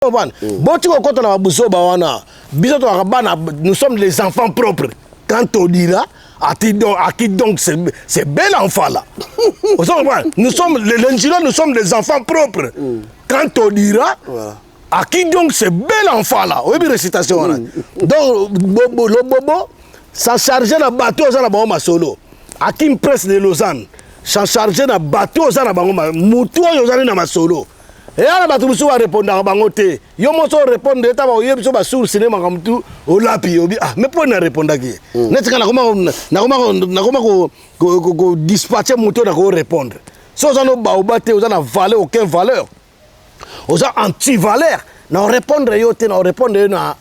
Nous sommes les enfants propres. Quand on dira, à qui donc c'est bel enfant là. Nous sommes nous sommes les enfants propres. Quand on dira, à qui donc ce bel enfant là. Oui, récitation. Donc, le bobo, ça chargeait le bateau aux solo. À qui me presse de Lausanne, ça chargeait le bateau aux Banoma. Moutou aux ma solo. Et alors, tu vas répondre à Bangote. Yo mo so répondre à ta ba sur cinéma comme tout au lapi obi. Ah, mais pour ne répondre à qui? N'est-ce que dispatcher moto na ko répondre. So ça no ba obate aux na valeur aucun valeur. Aux anti-valeur. Na répondre yo te na répondre na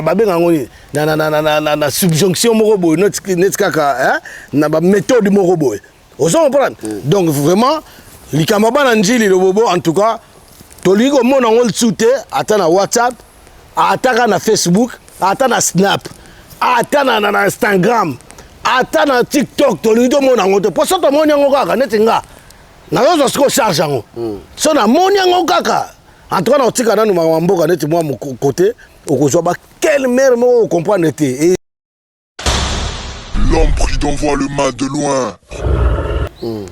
babenga ngoni na subjonction moko boy net kaka hein na ba méthode moko boy. Aux comprendre. Donc vraiment Likamaba Nanjili le bobo en tout cas toligo mona ngol tsute ata na WhatsApp ata na Facebook ata na Snap ata na Instagram ata na TikTok toligo mona ngoto poso to mona ngokaka netinga na yozo siko charge ngo so na mona ngokaka en tout cas na tika na mboka neti moi mon côté okozwa ba quelle mère mo comprendre été l'homme prudent voit le mal de loin.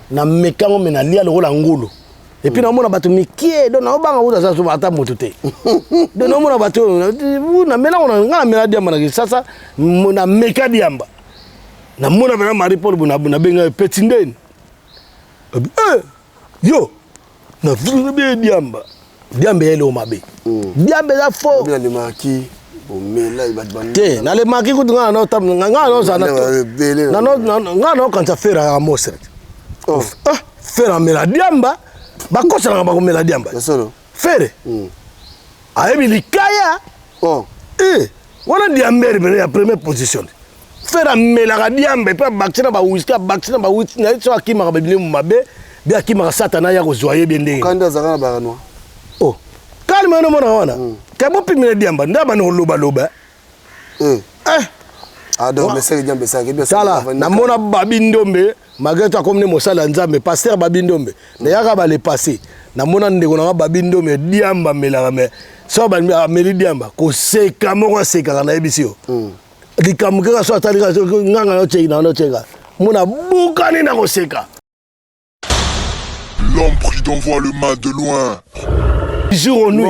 Na mekango mena lia le rola ngulu et puis na mona bato mikie do na obanga uza sa ata moto te do na mona bato na mena ona nga mena dia mana sasa na meka diamba na mona bana Marie Paul na benga petit ndeni yo na vulu be diamba ele o mabe diamba za fo bien le marquis mais là il va te te na le marquis ko nga na tam nga no sa na no quand ça fait à Mosret. Faire un meladiamba, quoi ça va meladiamba? Faire. Aïe, il kaya. Voilà diamber, mais la première position. Faire un meladiamba, pas baxina ba whisky, n'a qui m'a babili mabe, bien qui m'a satana ya joyeux bien dé. Quand ça va noir. Oh, calme no mona. Kabo pi meladiamba, ndaba no loba. Ah donc mais c'est bien ça bien ça là na mona babindombe magata comme ne mosala nzambe pasteur babindombe na yaka ba le passé na mona ndeko na babindombe diamba melaka me so ba meli diamba ko seka moko seka na ebisio likamukeka so atalika nganga no cheka no cheka mona bukani na ko seka. L'homme prudent voit le mal de loin. 10 jours au nuit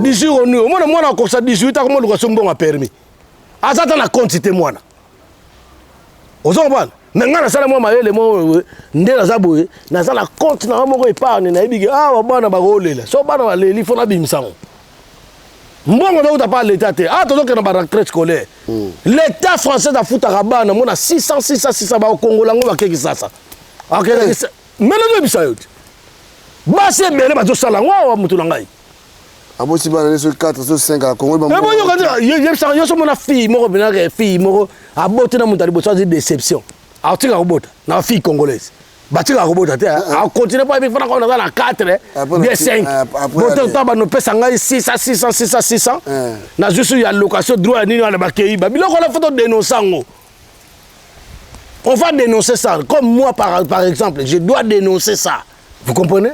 10 jours au nuit mona ko sa 18 ans comme le ko mbonga permis azata na compte c'était moi na ozomba mais ngana sala moi mayele mo ndela zaboye na sala compte na moko épargne na ebige ah bana ba kolela so bana ba leli fona bimsango mbongo na utapa l'état te ah tozo na ba retraite scolaire l'état français da futa bana mo na 600 ba kongolango ba keki sasa akere melo do bisayo ba se mele ba to sala wa mutu na ngai. Abo si ba sur 4 sur 5 à Congo ba. Mais bon yo so mona fille moko bina ke fille moko abote na mutali bo so déception. A tika robota na fille congolaise. Ba tika robota te a continuer pas bi fana ko na 4 bien 5. Boto taba no pesa ngai 600. Na juste ya location droit ni na ba kei ba biloko la photo dénonçango. On va dénoncer ça comme moi par exemple, je dois dénoncer ça. Vous comprenez?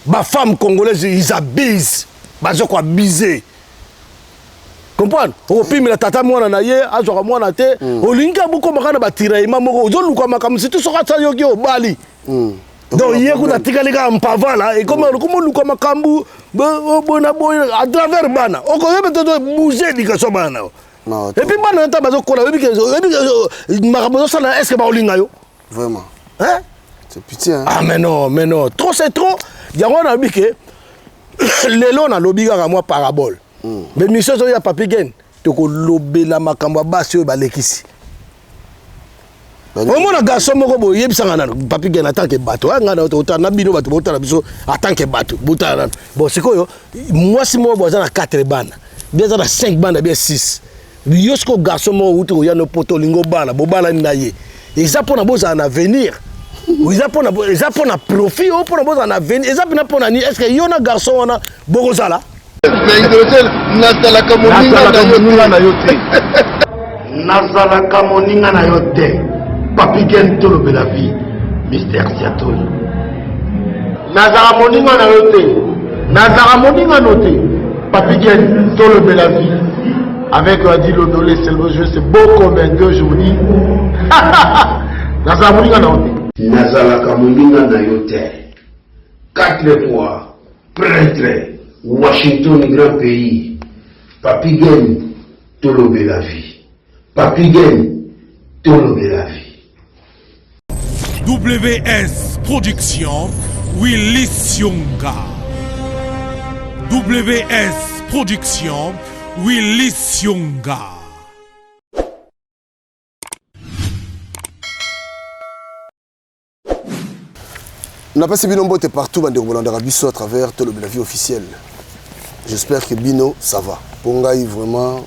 Ba femme congolaise ils abusent. Bazo quoi biser. Comprendre? Au pire la tata mwana na ye azoka mwana te olinga buko makana batira ima moko ozo luka makam c'est tout so katsa yoki o bali. Donc hier ko tatika lika mpava là et comme luka makambu bona à travers bana. Oko yebe to bouger dika so bana. Et puis bana ta bazo kola ebi makabozo sala est-ce que ba olinga yo? Vraiment. Hein? C'est pitié hein. Ah mais non. Trop c'est trop. Yango na bike lelo na lobiga ka moi parabole mais mission so ya papi gen to ko lobela makamba basi o balekisi au moins garçon moko bo yebisanga na papi gen en tant que bato nga na to na bino bato bota na biso en tant que bato bota bon sikoyo moi si mo boza na 4 bana bien za na 5 bana bien 6 yosko garçon mo uto ya no poto lingo bana bo bana na ye eza pona boza na avenir. Ils apprennent à profit, ils apprennent à venir, ils apprennent à venir. Est-ce qu'il y a un garçon qui a Bogozala? Nazalaka moninga na yote. Papi Gen Tolo la vie. Mystère Siatoli. Nazala moninga na yote. Nazara Moninga noté, Papiken, Tolo Belavi, avec Adilo Dolé, c'est le jeu, c'est beau comme un gueux, je vous dis. Nazara Moninga noté. Nazara Moninga nayote. 4 fois, prêtre, Washington, grand pays. Papiken, Tolo Belavi. Papiken, Tolo Belavi. WS Production, Willy Sionga. WS Production, Willy Sionga. On a passé Bino Mbote partout dans Rabisso à travers tout le vie officiel. J'espère que Bino, ça va. Pongaï, vraiment,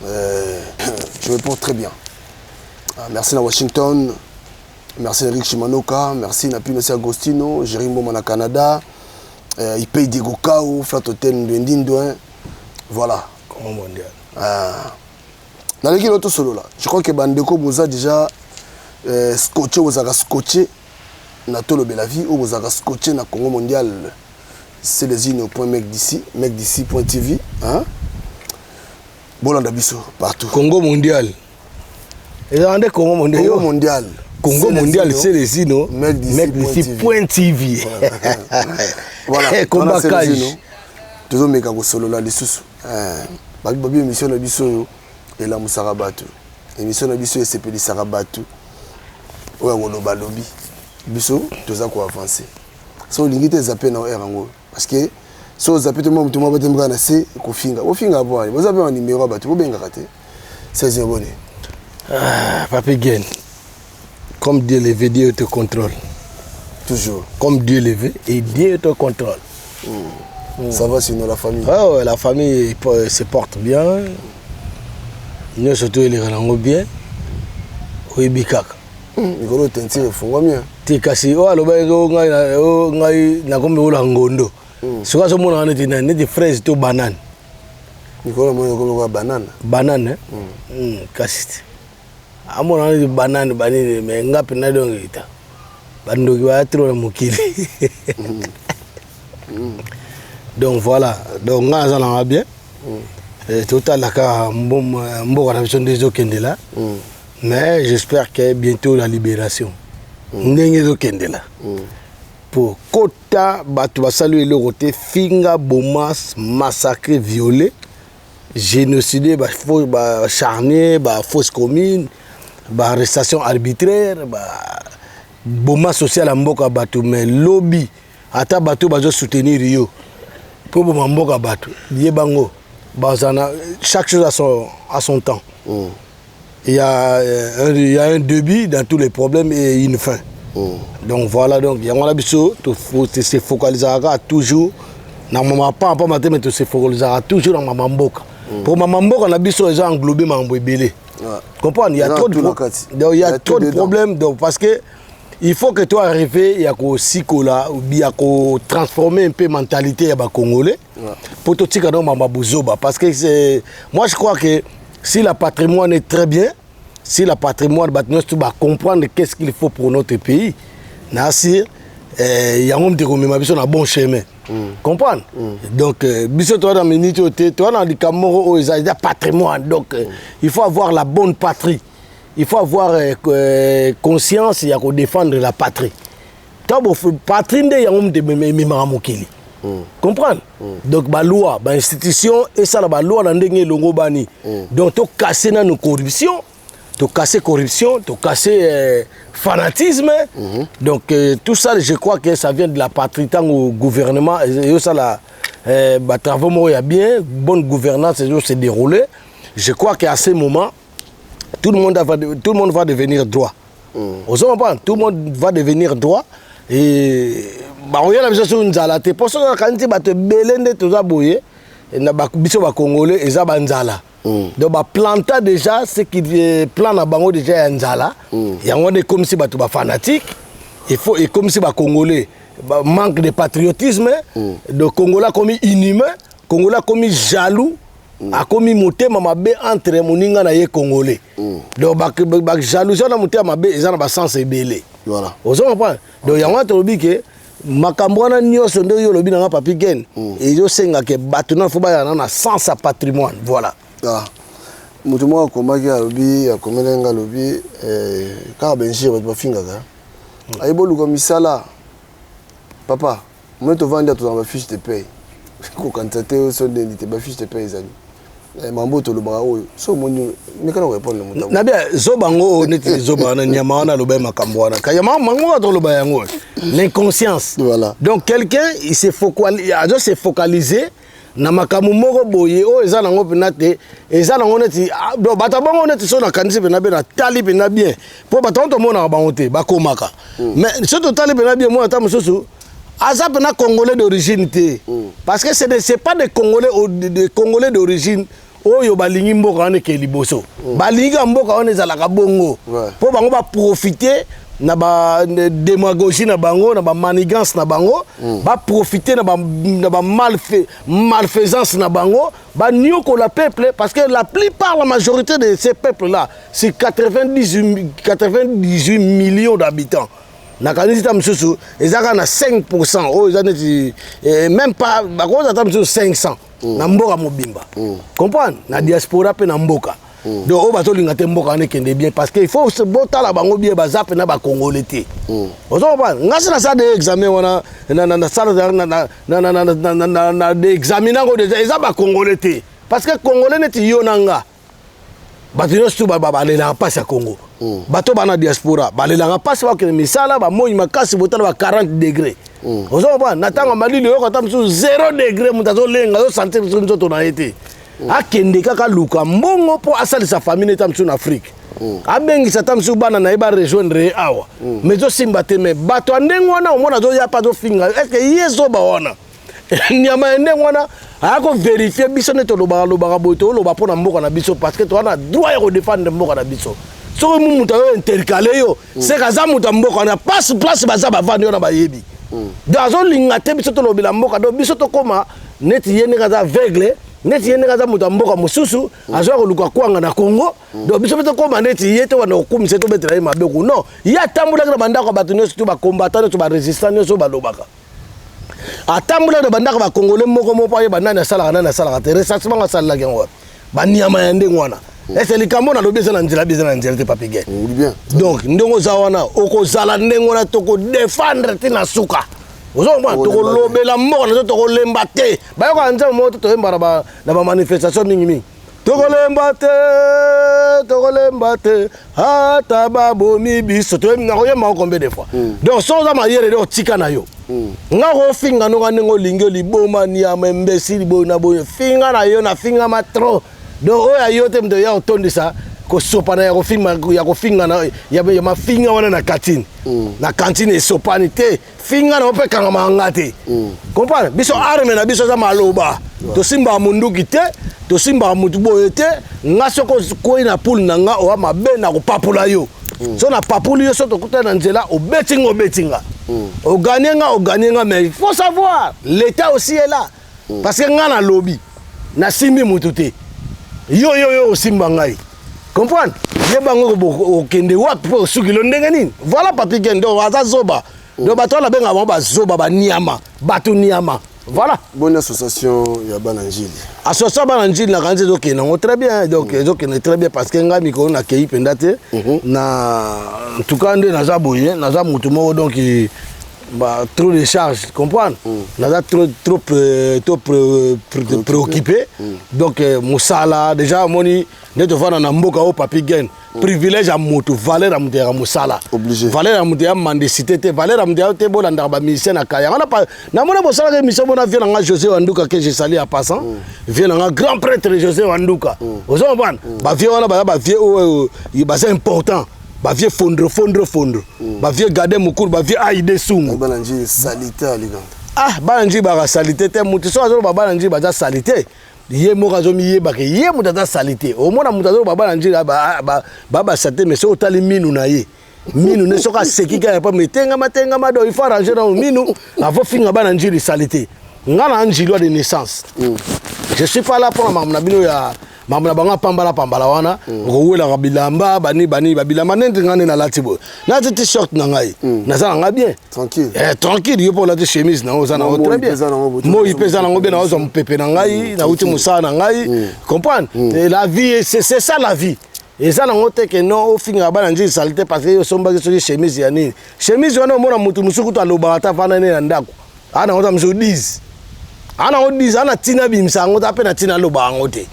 je me porte très bien. Merci à Washington. Merci à Eric Chimanoka, merci à Pino Agostino, Jérémy Momana Canada, il paye Diego Kao, Flat Hotel Ndouin. Voilà. Comment mondial. Dans l'équipe de solo là, je crois que Bandeko vous a déjà scotché, vous avez scotché dans tout le Belavi, ou vous avez scotché dans Congo mondial. C'est les .mec d'ici.tv. Bolanda Bisso, partout. Congo mondial. Et dans le Congo mondial. Congo mondial. Congo mondial, c'est les Ino. Mec d'ici.tv. Voilà. Combat Cage. Toujours mec à solo là, les sous. Babi émission de Bisso et la Moussarabatu. Émission de Bisso et CPD Sarabatu. Ouais, on a lobby. Bisso, tout ça quoi avancer. So l'ingité zappé dans air en parce que so zappé tout le monde va te me c'est kofinga. Kofinga boire. Vous avez un numéro à battre, vous bien raté. C'est abonné. Papi Gen. Comme Dieu levé, Dieu te contrôle. Toujours. Comme Dieu levé et Dieu te contrôle. Ça va sinon la famille. Ah ouais, la famille se porte bien. Nous surtout les rangs bien. Oui, bikak. Ngolo tentire fungwa bien. Ti kasi o aloba ngai na kombe ola ngondo. Soka so mona ne ti fraise to banane. Ngolo mo ko banane. Banane. Kasi. Amona ni banane banini me ngapi na dongita. Bandoki wa tro na mukili. Donc voilà, donc ngaza na bien. Total la ka mbo na vision des okende là. Mais j'espère que bientôt la libération. Ndenge okende là. Pour Kota batu ba saluer le côté finga bomas massacré violé génocidé ba faux ba charnier ba fausse commune ba arrestation arbitraire ba boma social à mboka batu mais lobby ata batu bazo soutenir yo pour boma mboka batu lié bango bazana chaque chose à son temps. Il y a un début dans tous les problèmes et une fin. Donc voilà, donc il y a un abisso, tu se focaliser toujours dans ma pas matin mais tu se focaliser toujours dans ma mboka. Pour ma mboka na biso ils ont englobé ma mbélé. Comprends, il y a trop de problèmes donc parce que il faut que tu arrives à aussi ou bien à transformer un peu la mentalité des Congolais pour te tirer dans ma bozoba parce que c'est moi je crois que si le patrimoine est très bien, si le patrimoine tu vas comprendre qu'est-ce qu'il faut pour notre pays, il y a un homme qui est un bon chemin. Comprendre? Donc, toi dans le Camoro, il y a patrimoine. Donc, il faut avoir la bonne patrie. Il faut avoir conscience et défendre la patrie. Patrie, il y a un homme qui est comprendre donc la loi l'institution et ça la loi dans ndenge longo bani donc to casser nos corruption to casser fanatisme donc tout ça je crois que ça vient de la patrie tant au gouvernement et ça la travaux il y a bien bonne gouvernance se dérouler je crois qu'à ce moment tout le monde va devenir droit tout le monde va devenir droit et il y a des choses qui pour ça quand tu vas te belender tout ça boyer na biso ba congolais et ça banzala donc ba planta déjà ce qui plan na bango déjà nzala il y a des comme si ba to ba fanatique il faut et comme si ba congolais manque de patriotisme de congolais comme inhumain congolais comme jaloux a comme motema mabe entre moninga na ye congolais donc ba jalousie na motema mabe ils ont ba sens ebelé voilà aux hommes donc il y a un truc que Makambwana nyonso nde yo lobi na Papi Gen et yo senga ke batuna fo ba na sans sa patrimoine voilà. Ah. Mutu mwa komaki alobi akomelenga lobi ka benjir ba finga ka. Aibo luko misala. Papa, moi to vendre to ma fiche de paye. Ko kantate so de ni te ba fiche de paye zani. Mambo to lobara oyo. So moni me kana répondre mutu. Na bien zobango neti zobana nyama wana loba makambwana. Ka yama mango to loba yango. L'inconscience. Voilà. Donc quelqu'un il s'est focalisé na makamu moko boye o eza nango penate eza nango neti do batabango neti so na kanisi pena be na tali pena bien po batonto mona bango te bakomaka mais surtout tali pena bien moi ata mususu aza pena congolais d'origine te parce que c'est pas des congolais d'origine oyo balingi mboka wana ke liboso balingi mboka wana ezalaka bongo po bango ba profiter na ba démagogie na bango na ba manigance na bango ba profiter na ba malfaisance na bango ba nioko la peuple parce que la majorité de ces peuples là c'est 98 millions d'habitants na kanisi ta msusu ezaka na 5% o ezaneti même pas ba ko ta msusu 500 na mboka mobimba comprendre na diaspora pe na mboka. Donc on va te linga te mboka ne kende bien parce que il faut se bota la bango bien bazap na ba congolais te. On se comprend ngasi na ça de examen wana na sala na de examiner ngo déjà eza ba congolais te parce que congolais neti yo nanga batino stu ba balela passe à Congo bato bana diaspora balela passe ba ke misala ba moyi makasi botana ba 40 degrés. On se comprend natanga malili yo kata msu 0 degré mutazo lenga yo sentir nzoto na été. Akende kaka luka mbongo po asali sa famille neta msu na Afrique. Abengi sa tamsu bana na eba rejoindre awa. Mezo simba te me bato andengo wana omona zo ya pa zo finga. Est-ce que yezo ba wana? Nyama endengo wana ako vérifier biso neto lobaka boto loba pona mboka na biso parce que to wana droit ya ko défendre mboka na biso. So mu muta yo intercaler yo, c'est kaza muta mboka na place baza ba vandi na ba yebi. Dazo linga te biso to lobila mboka do biso to koma neti yene kaza aveugle. Neti yene kaza muta mboka mususu azwa ko luka kwanga na Congo do biso beto koma neti yete wana okumisa to betela mabeku non ya tambula na bandako batu nyonso to ba combattant to ba résistant nyonso ba lobaka atambula na bandako ba congolais moko pa ye banana sala te resassement nga sala ngwa ba niama ya ndenge wana est-ce likambo na lobi na nzela te Papi Gen donc ndongo za wana okozala ndenge wana to ko défendre te na suka. Aujourd'hui, tu as la mort, tu as l'embatté. Tu as la manifestation. Tu as l'embatté. Ah, tu as l'embatté. Tu as l'embatté combien de fois. Donc, sans la manière de tika na yo. Nga ho finga no ngango lingo liboma ni amembesi libona boyo. Finga na yo na finga matro. Donc, oya yo te mto ya otondi sa. Ko sopa na ya ko finga na ya mafinga wana na katine. Na cantine e sopani te. Finga na ope kanga mangate. Comprendre? Biso arme na biso za maloba. To simba munduki te, to simba mutu boye te, nga soko ko ina pool na nga o mabe na ko papula yo. So na papuli yo so to kuta na nzela o betinga. O gagner mais il faut savoir l'état aussi est là. Parce que nga na lobby na simbi mutu te. Yo simba ngai. Comprendre? Yebango ko kende wapi po sukilo ndenge nini? Voilà Papi Gen do waza zoba. Do bato la benga ba zoba ba niama, batu niama. Voilà. Bonne association ya Bananjili. Association Bananjili na kanze doke na très bien donc doke très bien parce que nga miko na kei pendate na en tout cas nde na za boye, na za mutu mo donc bah trop de charges, comprendre? Naza trop préoccupé. Donc musala déjà moni ne te vana na mboka o Papi Gen. Privilège à moto, valeur à moto, à musala. Obligé. Valeur à moto, à mendicité, valeur à moto, à bon andaba mission à Kaya. On a pas, na mona musala que mission mona vient à José Wanduka que j'ai sali à passant. Vient à grand prêtre José Wanduka. Vous savez pas? Bah vieux on a bah vieux il bah c'est important. Bah vieux fondre. Bah vieux garder mon cours, bah vieux aïder soum. Bananjili salité à l'égard. Ah Bananjili bah salité, t'es moto so azo bah Bananjili bah salité. Yé morazo miye ba ke yé mutata salité au mona mutazo baba na njira ba salité mais so tali minu na ye minu ne soka seki ka pa metenga ma do il faut arranger dans minu avant finga ba na njiri salité ngana njilo de naissance je suis pas là pour ma bino ya mambo na bango pambala wana rowela bilamba bani bilamba nende ngane na latibo na t-shirt na ngai na za nga bien tranquille yo pour la chemise na oza na très bien moi il pesa na ngo bien na oza mpepe na ngai na uti musa na ngai comprendre la vie c'est ça la vie et ça nango te que non au finga bana nji saleté parce que yo somba que so chemise ya nini chemise wana mona mutu musuku to aloba ta fana ne ndako ana ngota mso 10 ana ngo 10 ana tina bimsa ngota pe na tina loba ngote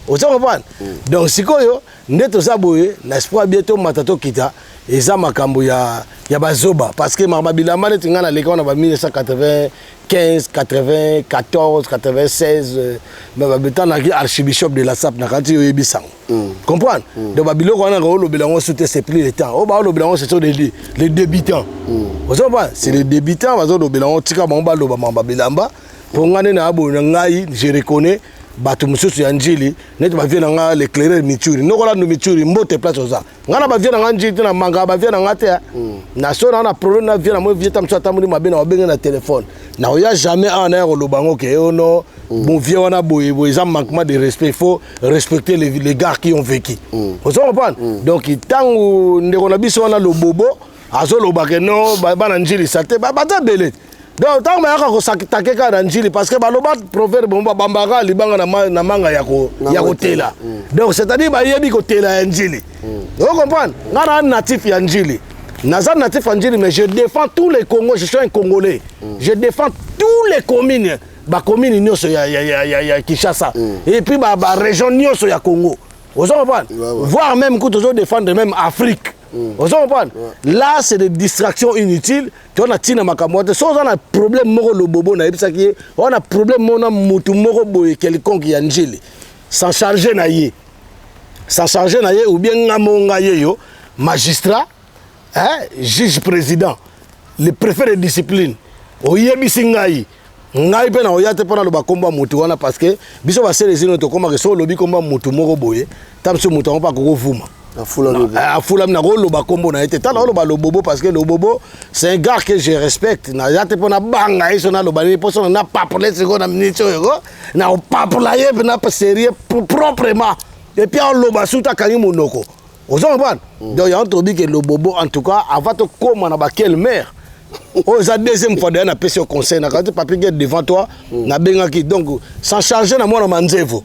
ozo comprendre donc sikoyo ndeto saboye na espoir bientôt matato kita eza makambo ya bazoba parce que mabila mane tingana leka na ba 1995 94 96 babeta na archibishop de la SAP na kanti yebisang comprendre donc babilo ko na ko lo bilango souté c'est plus le temps o ba lo bilango c'est les débutants ozo comprendre c'est les débutants bazo lo bilango tika ba lo ba mamba bilamba pour ngane na abo ngai je reconnais bato mususu ya njili neti bavie na nga l'éclaireur Mituri nokola no Mituri mbote place oza ngana bavie na nga njili na manga bavie na nga te na so na problème na vie na mo vie tam so tamuli mabena obenge na téléphone na oya jamais en air lo bango ke ono bon vie wana boye za manquement de respect, il faut respecter les gars qui ont vécu vous comprenez donc tangu ndeko na biso wana lo bobo azo lo ba ke no ba na njili salte ba ta belé. Donc tant que ko sakitake ka na njili parce que baloba proverbe bomba bambaka libanga na manga ya ko tela. Donc c'est-à-dire ba yebi ko tela ya njili. Vous comprenez? Ngana natif ya njili. Naza natif ya njili mais je défends tous les Congos, je suis un Congolais. Je défends tous les communes, ba commune nyoso ya Kinshasa et puis ba région nyoso ya Congo. Vous comprenez? Voire même que toujours défendre même Afrique. Vous comprenez? Là, c'est des distractions inutiles. On a tina makamote. Si on a un problème moro le bobo na ebisaki, on a un problème mona mutu moro boye quelconque ya njili. Sans charger na ye. Sans charger na ye ou bien ngamonga ye yo, magistrat, juge président, le préfet de discipline. Oyebisi ngai. Ngai pe na oyate pona lo bakomba mutu wana parce que biso ba selezino to koma ke so lobi komba mutu moko boye, tam so mutu on pa ko vuma. Afula na rolo ba kombo na été tala ba lo bobo parce que le bobo c'est un gars que je respecte na yate pona banga iso na lo ba ni poso na papole seko na minute yo na o papula ye na pas sérieux proprement et puis on lo ba suta kangi monoko ozo comprendre donc ya on dit que le bobo en tout cas avant de comment na ba quelle mère oh ça deuxième fois na pesi au conseil na quand papi get devant toi na benga ki donc sans charger na mona manzevo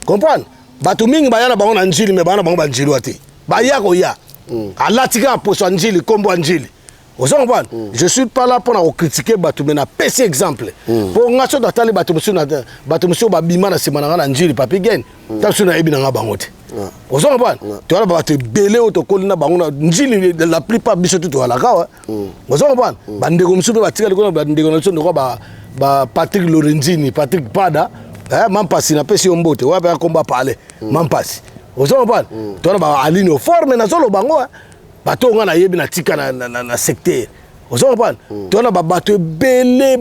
comprendre bato mingi bayana bango na njili me bana bango ba njili wate baya ko ya alatika poso njili kombo njili ozo comprendre je suis pas là pour na critiquer bato mais na pesi exemple pour ngaso datali bato musu ba bima na simana na njili papi gen tasu na ebi na bango te ozo comprendre to ala bato belé auto kolina bango na njili la plupart biso tout ala ka ozo comprendre bandeko musu be batika ko bandeko na so ndoko ba Patrick Lorenzini Patrick Pada mampasi na pesi ombote wape akomba pale mampasi ozo comprendre tona ba aline forme na solo bango bato nga na yebi na tika na secteur ozo comprendre tona ba bato belé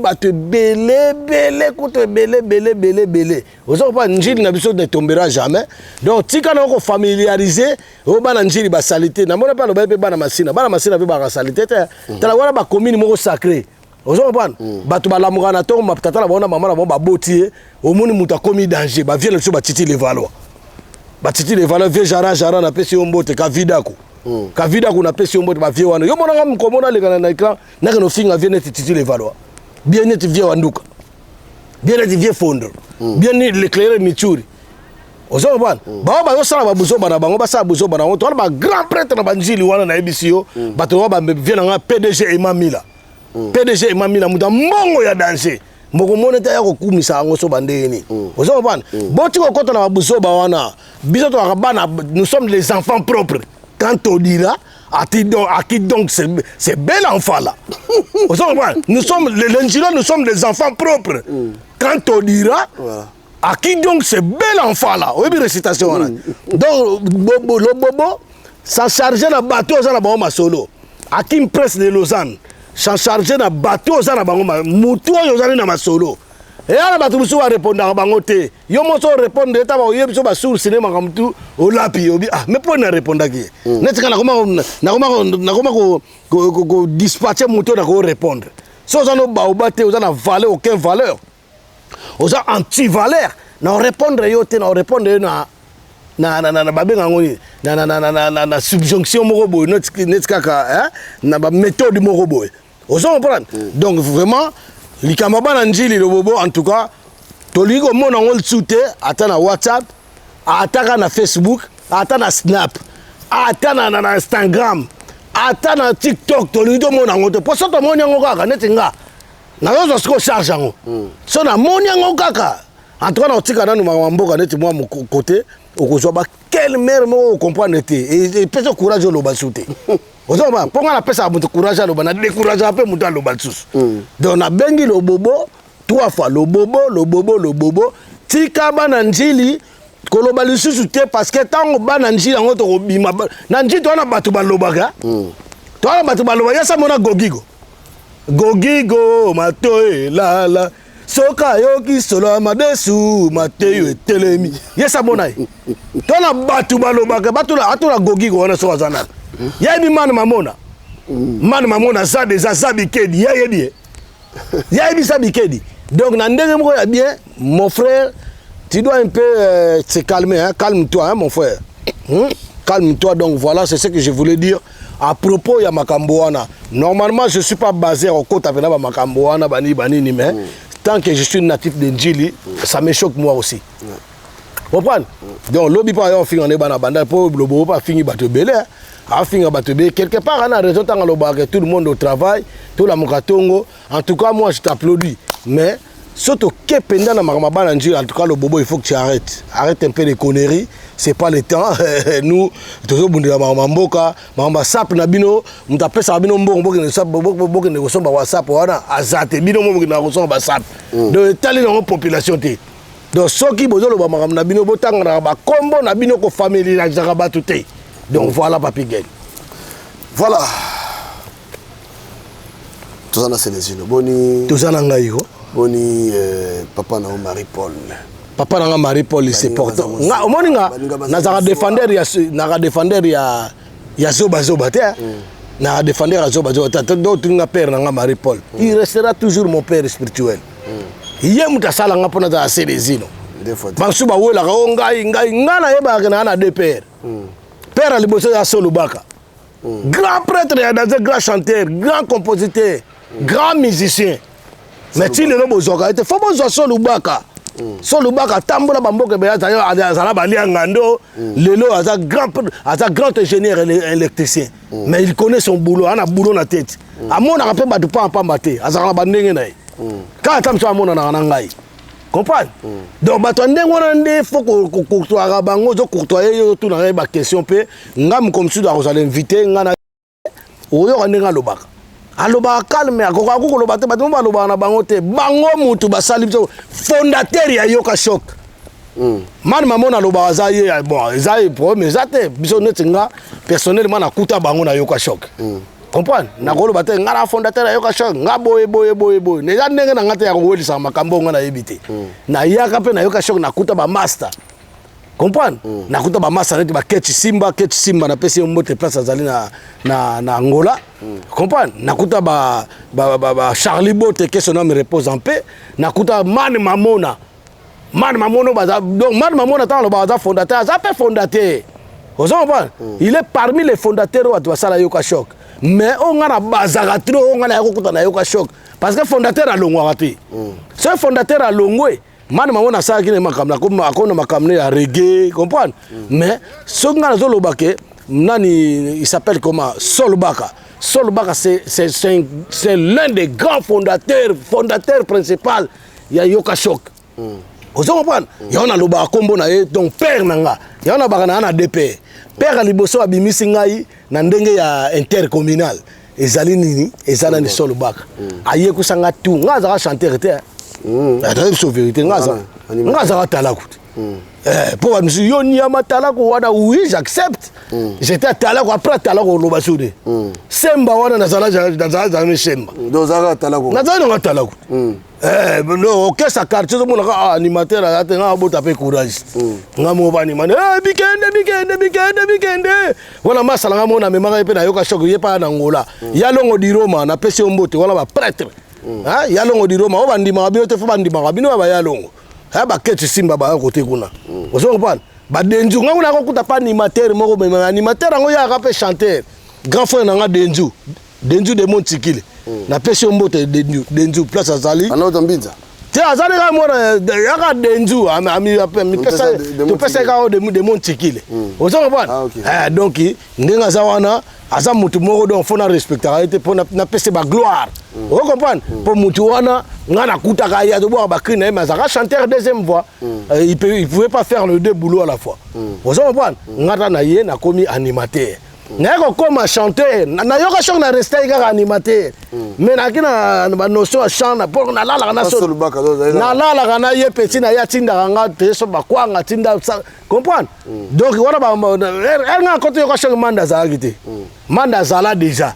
kote belé ozo comprendre njili na biso ne tombera jamais donc tika na ko familiariser o bana njili ba salité na mona pa lo ba pe bana masina pe ba salité tala wana ba commune moko sacré. Ozo comprendre bato balamuka na to mapatata na bona mama na bona babotie omoni muta komi danger ba vienne so batiti les valois vie jara na pesi ombote ka vidako na pesi ombote ba vie wana yo mona ngam komona le na écran na que no finga vienne titi les valois bien net vie wanduka bien net vie fondre bien l'éclaireur Mituri ozo comprendre ba yo sala ba buzo bana bango ba sa buzo bana on to ba grand prêtre na banjili wana na ebisio bato ba vienne nga PDG Emamila PDG Emamila muta mbongo ya danger moko moneta ya kokumisa ngo so bandeni ozo comprendre boti ko kota na babuso ba wana biso to akabana nous sommes les enfants propres quand on dira à qui donc c'est bel enfant là ozo comprendre nous sommes nous sommes les enfants propres quand on dira à qui donc c'est bel enfant là oui récitation wana donc le bobo ça charger na bateau za na ba masolo à qui me presse de Lausanne sans charger na bateau za na bango mutu yo zali na masolo et ala bato musu wa répondre bango te yo mo so répondre ta ba oyebi so ba sur cinéma comme tout o lapi obi mais pour na répondre ki netika na koma ko dispatcher mutu na ko répondre so za no ba obate o za na valeur aucun valeur o za anti valeur na répondre yo te na répondre na na subjonction moko boy net kaka na ba méthode moko boy ozo comprendre donc vraiment likambo bana njili le bobo en tout cas toliko mona ngol soute ata na WhatsApp ata na Facebook ata na Snap ata na Instagram ata na TikTok toliko mona ngoto poso to mona ngo kaka net nga na yozo siko charge ngo so na mona ngo kaka en tout cas na otika na mboka net moi mon côté okozwa ba quelle mère mo comprendre te et pesa courage lo basute ozoma ponga na pesa mutu courage lo bana décourage un peu mutu lo balsus donc na bengi lo bobo 3 fois lo bobo tika bana njili koloba lisusu te parce que tango bana njili ngo to bima na njili to na batu balobaka to na batu balobaka yasa mona gogigo matoe la soka yoki solo amadesu mateyo etelemi yesa bonai tona batu balobaka batu la atula gogigo wana soka zana yebi man mamona ça déjà ça bikedi yebi ça bikedi donc na ndenge moko ya bien mon frère tu dois un peu te calmer hein, calme-toi hein, mon frère calme-toi donc voilà c'est ce que je voulais dire à propos ya makambo wana normalement je suis pas basé au côté avec ba makambo wana bani mais tant que je suis natif de Njili, ça me choque moi aussi. Vous comprenez? Donc, l'objet pas yon fin en ebana banda pour le bobo pas fini bateau belé, a fini bateau belé quelque part on a raison tant que tout le monde au travail, tout la mukatongo. En tout cas moi je t'applaudis. Mais surtout que pendant na makamaba Njili, en tout cas le bobo il faut que tu arrêtes. Arrête un peu les conneries. C'est pas le temps. Nous toujours bundira mamboka, mamba sap na bino, mutape sa bino mbongo ne sap boko ne kosomba WhatsApp wana azate bino mbongo na kosomba sap. De tali na population te. Donc soki bozolo ba makam na bino botanga na ba kombo na bino ko famille na zakaba tuté. Donc voilà Papi Gagne. Voilà. Tozana Célestino. Boni. Tozana ngaiko. Boni papa na Marie-Paul. Papa nanga Marie-Paul c'est portant nga omoni nga nazaka défendre ya zoba te na défendre ya zoba ta d'autres nga père nanga Marie-Paul il restera toujours mon père spirituel yé mutasala nga pona za Célestino bansu ba wela ka ngai ngana yeba na deux pères père aliboso ya Solubaka grand prêtre ya dans un grand chanteur grand compositeur grand musicien mais tu le bozoka était faut bozo Solubaka Solubaka tambola bamboke be azala balia ngando lelo aza grand ingénieur électricien mais il connaît son boulot ana boulot na tête amona pe batu pa pambate azala bandenge na ka tamso amona na ngai comprendre donc bato ndenge wana nde faut ko bango zo courtoyer yo tout na ba question pe ngam comme si doit aller inviter ngana oyo kanenga lobaka aloba calme akoko koloba te bato baloba na bango te bango mutu basali biso fondateur ya Yoka Shock man mamona loba azaye bon ezaye problème ezate biso netinga personnellement na kuta bango na Yoka Shock comprendre na koloba te ngara fondateur ya Yoka Shock ngaboye boye ne ya ndenge na ngate ya kowelisa makambo ngana yebite na yaka pe na Yoka Shock na kuta ba master comprendre nakuta ba masa neti ba ketch simba na pesi mbote place azali na Angola comprendre nakuta ba Charlie Bote que son nom repose en paix nakuta Man Mamona baza donc Man Mamona tant le baza fondateur ça peut fondateur vous comprenez il est parmi les fondateurs de Sala Yoka Shock mais on a bazaka trop on a yakuta na Yoka Shock parce que fondateur a longwa raté ce fondateur a longwe Man Mamona ça qui ne makamna comme akona makamne ya reggae comprendre mais ce ngana zo lobake nani il s'appelle comment Solubaka c'est l'un des grands fondateurs principal ya Yoka Shock vous comprenez yona lobaka kombo na ye donc père nanga yona bakana na DP père aliboso abimisi ngai na ndenge ya intercommunal ezali nini ezala ni Solubaka aye kusanga tout ngaza chanteur te c'est vérité ngaza talaku pour nous yoni ya matalaku wana oui j'accepte j'étais talaku après talaku lo basude semba wana nazala semba dozaka talaku nazala talaku no que ça quartier zo monaka animateur atenga bota pe courage ngamo bani man bikende wana masala ngamo na memanga pe na Yoka Shock yepa na Angola ya longo di Roma na pesi mbote wala ba prêtre ya longo di Roma o bandima bino te fo bandima bino ba ya longo ha ba ketu simba ba côté kuna ozo comprendre ba Denzu nga kuna ko pas animateur moko mais animateur ngo ya ka pe chanteur grand frère nga Denzu de Montikile na pesi mbote Denzu place azali ana otambinza te azali ka mona ya ka Denzu ami mi pesa to pesa ka de Montikile ozo comprendre donc ndenga zawana aza mutu moko donc faut na respecter arrêter pour na pesa ba gloire vous comprenez pour mutu wana ngana kutaka ya to boire ba krina mais azaka chanteur deuxième voix il pouvait pas faire les deux boulots à la fois vous comprenez ngata na ye na komi animateur Nako comme chanteur, na yoka chant na rester ka animateur. Mais na kina ba notion à chant na pour na la na so. Na la na ye petit na ya tinda nga te so ba kwanga tinda comprendre. Donc voilà ba nga côté yoka chant manda za agité. Manda zala déjà.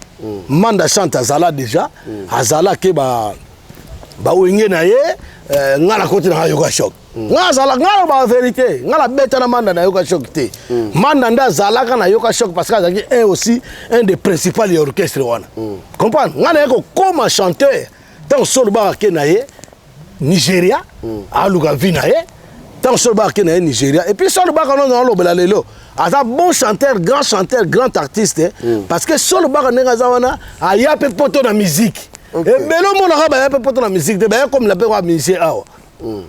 Manda chante zala déjà. Azala ke ba wenge na ye nga la côté na yoka chant. Nga zala nga ba vérité nga la bête na manda na yoka choc te manda nda zala kana yoka choc parce que est aussi un des principaux orchestres wana comprendre nga na ko comme chanteur tant solo ba na ye Nigeria aluka vina ye tant solo ba na ye Nigeria et puis solo ba kana no lobela lelo asa bon chanteur grand artiste parce que solo ba na nga wana aya pe poto na musique et belo mona ka ba ya pe poto na musique ba comme la pe wa musicien awa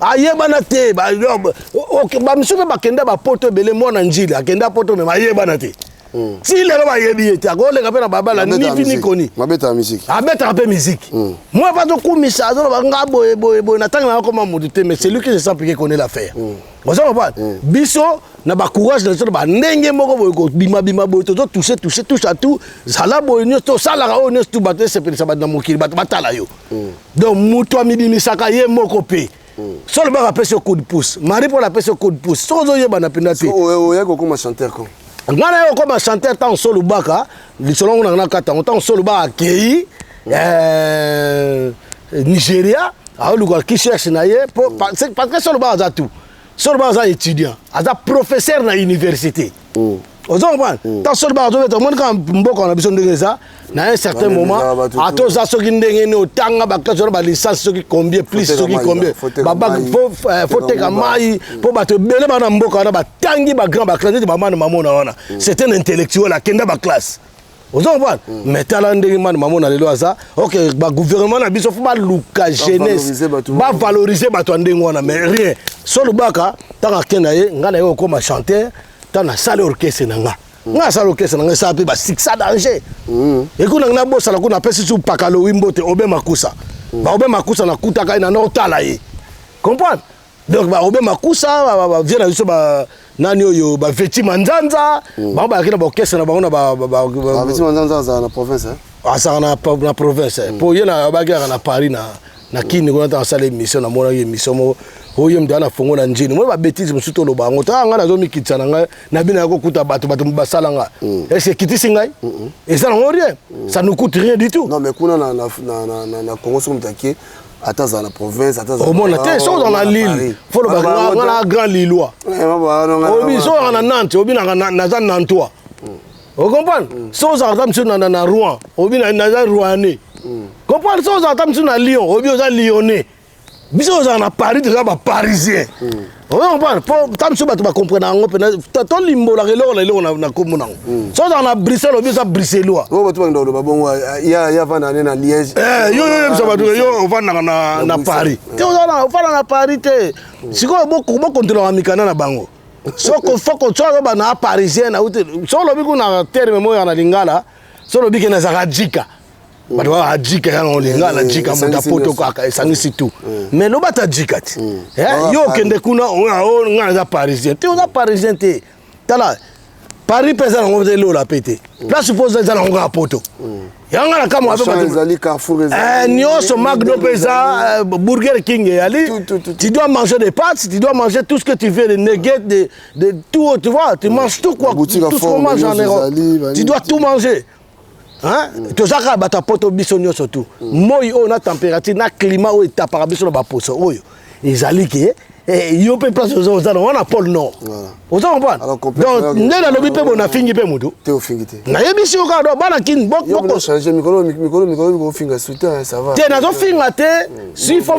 ayebana te ba misupe bakenda ba poto belé mona njili akenda poto me ayebana te si le ba yebi te akole ka pe na babala ni fini koni mabeta musique abeta pe musique moi pas to kumisa zo ba nga boy na tanga na koma mudu te mais c'est lui qui se sent piqué connaît l'affaire vous savez pas biso na ba courage na zo ba ndenge moko boy ko bima boy to toucher touche à tout sala boy ni to sala ka o ni to bater c'est pe ça ba na mokili batala yo donc muto amibimisaka ye moko pe solo ba rappelle sur coup de pouce mari pour la pèse coup de pouce sozo yeba na penati o yako comme chanteur ko ngana yo comme chanteur tant solo baka li solo na kata tant solo ba akei Nigeria a lu ko ki cherche na ye parce que solo ba za tout solo ba za étudiant za professeur na université ozo comprendre tant solo ba zo to mon kan mboko na biso ndenge za na un certain moment à tous ça qui ndenge no tanga ba ka ba licence soki combien plus soki combien ba faut te kamai pour ba te belé ba na mboka na ba tangi ba grand ba classe ba man mamona wana c'est un intellectuel à kenda ba classe ozo comprendre mais tala ndenge man mamona lelo aza OK ba gouvernement na biso faut ba luka jeunesse ba valoriser ba to ndenge wana mais rien solo baka tanga kenda ye ngana yo comme chanteur tana salle orchestre nanga nga sala orchestre nanga sa pe ba siksa danger et kuna na bossa la kuna pesi su pakalo wimbote obe makusa ba obe makusa na kutaka ina no tala ye comprendre donc ba obe makusa ba viena biso ba nani oyo ba veti manzanza ba kina ba orchestre na ba ba veti manzanza na province asa na province po yena ba ga na Paris na kini kuna ta sala émission na mona émission mo oyo mdana fongo na njini moi ba bêtise musuto lo bango ta nga na zo mikitsana nga na bina ko kuta bato basala nga et c'est kitisi ngai et ça non rien ça nous coûte rien du tout non mais kuna na Congo so mtaki ata za la province ata za au monde te so dans la Lille faut le baganga na grand Lillois obi so na Nantes obi na za Nantois vous comprenez so za tam sur na Rouen obi na za Rouennais comprendre so za tam sur na Lyon obi za Lyonnais biso za na Paris déjà ba parisien on comprend pour tam so ba comprendre ngo pena to limbo la lelo na komuna so za na Bruxelles obi za bruxellois o ba to ndo ba bongo ya vana na Liège yo so ba yo vana na Paris te o za na vana na Paris te siko boko kontrola amikana na bango soko foko so ba na parisien na ute so lo biku na terme moya na lingala so lo bikena za radika bato wa jika yango lingala jika muda poto kaka esangisi tout mais lo bata jika ti yo kende kuna o ngana za parisien te o za parisien te tala Paris pesa ngo de lo la pété là suppose za ngo poto yanga na kama abe bazali Carrefour nyoso McDo pesa Burger King ali tu dois manger des pâtes tu dois manger tout ce que tu veux les nuggets de tout tu vois tu manges tout quoi tout ce qu'on mange en Europe tu dois tout manger hein tozaka bata poto biso nyoso tout moi o na température na climat o etapaka biso na ba poso oyo ezali ke yo pe place aux gens on a Paul Nord aux gens comprendre donc ndela lobi pe bona fingi pe mutu te ofingité na yebisi o ka do bana kin boko changer micro ko finga soutien ça va te na zo finga te si faut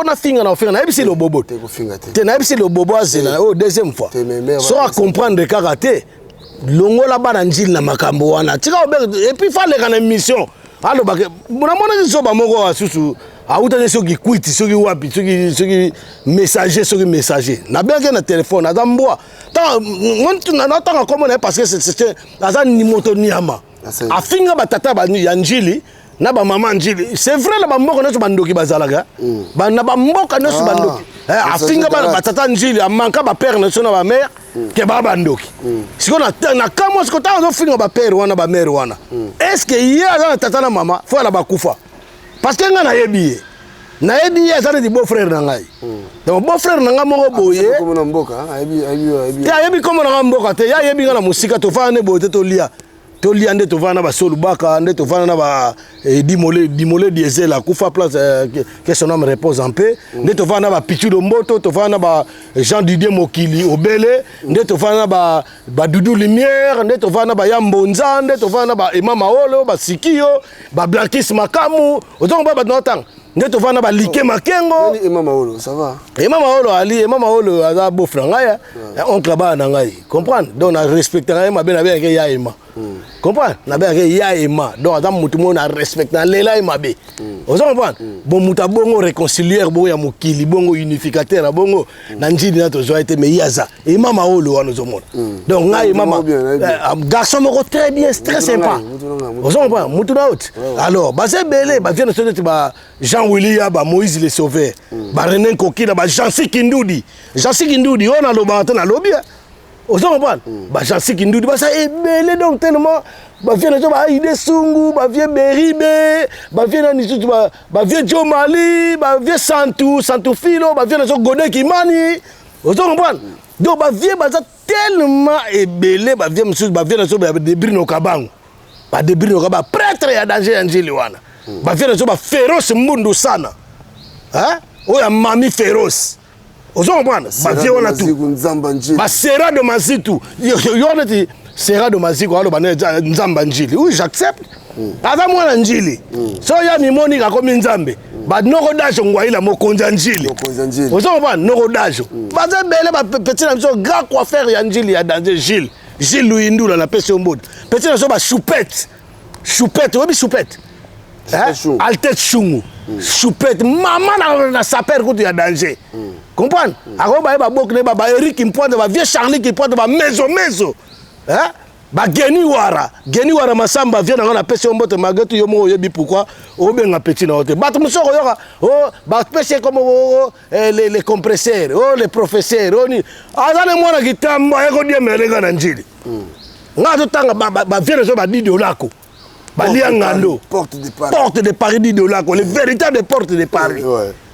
na finga na finga na yebisi le bobo te ko finga te na yebisi le bobo azela o deuxième fois so a comprendre karaté longola bana njili na makambo wana tika et puis fallait kana émission allo ba mona mona zo ba moko asusu auta soki kwiti soki wapi soki messager na bien na téléphone azamboa na tanga comme on parce que c'est azan ni moto niama afinga batata ba ya njili na ba mama njili c'est vrai la ba mboko na so bandoki bazalaga ba na ba mboka na so bandoki afinga ba batata njili amanka ba père na so na ba mère ke ba bandoki siko na kamo siko ta zo finga ba père wana ba mère wana est-ce que hier na tata na mama faut la ba kufa parce que nga na yebi azali di beau frère na ngai donc beau frère na nga moko boye comme na mboka yebi comme na mboka te ya yebi nga na musika to fa ne boye to lia nde to va na ba solubaka nde to va na ba dimolé diesel la kufa place que son homme repose en paix nde to va na ba pichu do mboto to va na ba Jean Didier Mokili obele nde to va na ba Doudou Lumière nde to va na ba Yambonza nde to va na ba Emma Maolo ba Sikio ba Blankis Makamu ozo ba notang nde to va na ba Like Makengo Emma Maolo ça va Emma Maolo aza beau frère ngai oncle ba na ngai comprendre donc na respecter ngai ma bien ke ya Emma comprendre na bien ke ya Emma donc aza mutu mo na respecter na lela Emma be ozo comprendre bon muta bongo réconcilier bongo ya mokili bongo unificateur bongo na njidi na to joie te mais yaza Emma Maolo wana zo mona donc ngai mama garçon moko très bien très sympa ozo comprendre mutu na autre alors ba c'est belé ba vient de ba Jean William ba Moïse le Sauveur ba René Kokila ba Jansi Kindudi on a le na lobby ozo comprendre ba Jansi Kindudi ba ça belé donc tellement ba vient de ba Ide Sungu ba vient Beribe ba vient na nitu ba vient Jomali ba vient Santu Filo ba vient de Godé Kimani ozo comprendre donc ba vient ba ça tellement belé ba vient monsieur ba vient de Debrino Kabango ba Debrino Kabango prêtre ya danger Angeli wana ba vient de ba féroce mundu sana oya mami féroce ozo comprendre ba vient wana tout ba sera de mazitu yona ti sera de maziku alo ba nzamba njili oui j'accepte ava mwana njili so ya mimoni ka komi nzambe ba noko dajo ngwaila mokonza njili ozo comprendre noko dajo ba zebele ba petit na so grand coiffeur ya njili ya danger Gilles Louindula na pese ombodo petit na so ba choupette obi choupette Altet Chungu choupette maman na saper kutu ya danger comprendre ako ba bokne ba Eric Mpointe ba vieux Charlie qui pointe ba mezo ba Geni Wara Masamba vient na pese omboto magetu yo mo yebi pourquoi o benga petit na hote bato musoko yoka ba pese comme les compresseurs les professeurs ni azale mwana kitamba eko die melenga na njili nga to tanga ba vient so ba Dido Lako Balia Ngando porte de Paris Dido Lako les véritables portes de Paris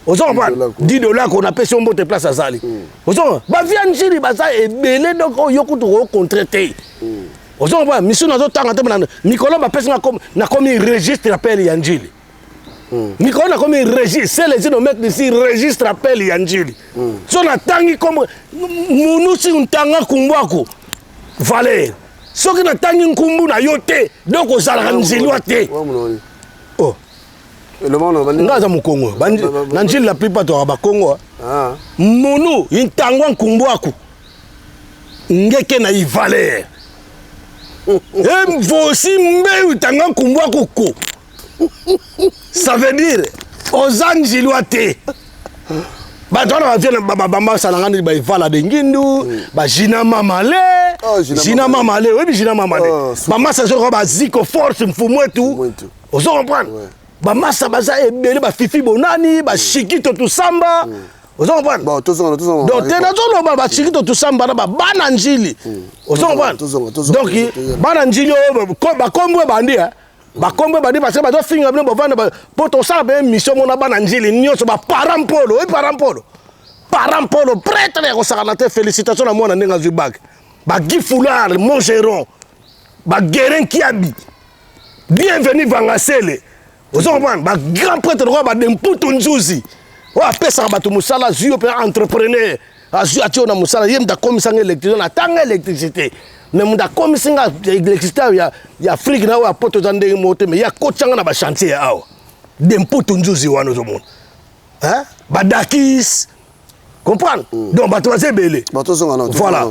ozo comprendre Dido Lako na pese omboto place azali ozo ba vient njili ba ça ebele donc yokutu ko contrater ozo comprendre mission na zo tanga te na Nicolas ba pese na comme registre appel ya njili Nicolas na comme registre c'est les gens mettre ici registre appel ya njili so na tangi comme munusi untanga kumbwako Valère soki na tangi nkumbu na yo te donc ozalaka nzilwa te nga za mokongo na njili la plupart toka bakongo munu intangwa nkumbu aku ngeke na Valère voici mbeu intangwa nkumbu aku ko ça veut dire oza nzilwa te bato wana bavienne bambasala ngani baivala de ngindu bajina mamale oyebi jina mamale bamasa soko baziko force mfumu etu ozo comprendre bamasa baza ebele bafifi bonani bashikito tusamba ozo comprendre donc te nazoloba bashikito tusamba na bana njili ozo comprendre donc bana njili oyo bakombwe bandi bakombe badi parce que bazo finga bino bovanda po to sala be mission mona bana njili nyoso ba parampolo prêtre ko sala te félicitations na mona nenga zubak ba Gifoulard Mongeron ba Guérin Kiabi bienvenue Vangasele ozo comprendre ba grand prêtre ko ba Demputu Nzuzi apesaka bato mosala azwi yo mpe entrepreneur azwi atie yo na mosala ye mutu akomisanga électricité natanga électricité mais mutu akomisinga électricité ya afrique na oyo apoto eza ndenge moko te mais ye akotianga na bachantier ya awa demputu nzuzi wana ozomona badakis comprendre donc bato baza ebele voilà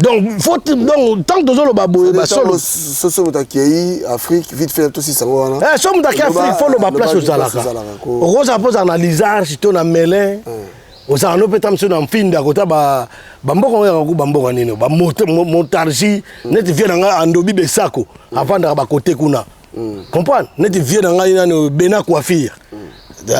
donc tant que tozoloba boye basolo soso moto akei afrique vite fait tosisango wana so moto akei afrique fo loba place ozalaka okozala mpo ozala na lisarge to na melin ozala no mpe ta miso na mfinda kota bamboka oyaka ku bamboka nini motargie neti vie na ngai andobi besako avandaka bakote kuna comprendre neti vie na ngai nani bena coiffure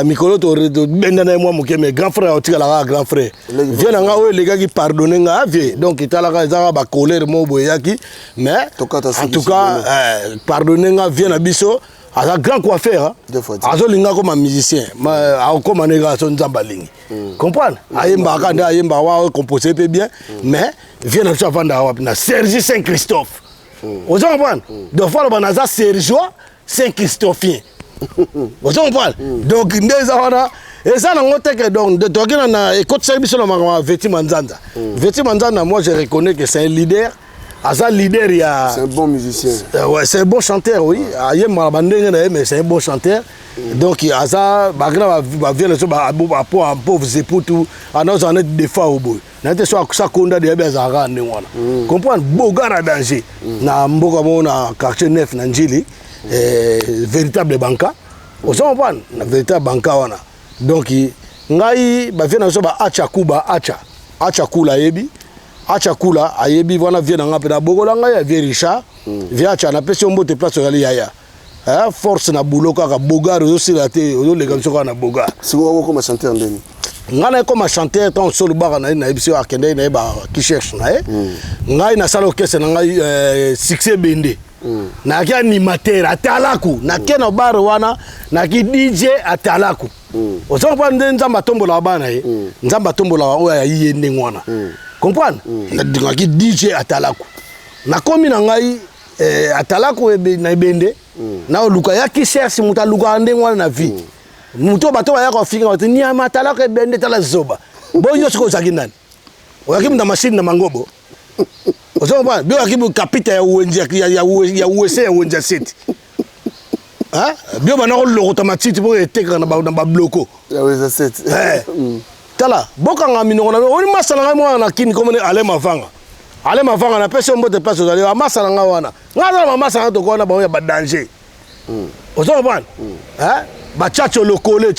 mikolo tobenda na ye mwa moke mais grand frère otikalaka grand frère vie na nga oyo elekaki pardonne nga vie donc etalaka ezaka bacolere mo boye eyaki mais en tout cas pardonne nga vie na biso aza grand coiffeur azolinga koma musicien akokoma ndenge aso nzambe alingi comprendre ayembaka nde ayembaka wa compose mpe bien mais vie na biso avandaka wapi na Sergi Saint Christophe ozo comprendre donc fo aloba naza sergiois Saint Christophien ozo comprendre donc nde eza wana eza nango teke donc tokina na ekotisali biso na makambo Veti Manzanza Veti Manzanza moi je reconnais que c'est un leader Aza leader ya c'est un bon musicien ouais c'est un bon chanteur oui ayema bandenge na mais c'est un bon chanteur donc aza bagra ba vient so ba pauvre zeputu anoza en des fois au bout na te so sa konda de ya zara ne wana comprendre bogara danger na mboka mo na quartier neuf na njili véritable banka ozo comprendre na véritable banka wana donc ngai ba vient so ba acha kuba acha kula yebi acha kula ayebi wana vie na nga pe na bogola nga ya vie Richard vie acha na pesi mbote place yali yaya force na boulot kaka bogar aussi la te ozo le comme ça na bogar siko ko ma chanteur ndeni ngana ko ma chanteur tant solo baka na biso akende na ba qui cherche na ngai na sala orchestre na ngai succès bende na ki animateur atalaku na ke na bar wana na ki DJ atalaku ozo pa nzamba tombola bana nzamba tombola o ya yende ngwana comprendre na ki DJ atalaku na komi na ngai atalaku na ebende na oluka ya ki cherche muta luka ndenge wana na vie muto bato ba ya ko finga bato ni amatalaku ebende tala zoba bo nyosiko ozaki nani oyaki munda machine na mangobo ozo ba bio akibu kapita ya uwenja ya uwese ya uwenja city bio bana ko logo automatique bo eteka na ba bloko ya uwenja city tala boka nga minongo na oni masala nga mwana na kini komone ale mavanga na pese mbote place ozali masala nga wana nga na masala to kona ba ya ba danger ozo ba ba chacho lokole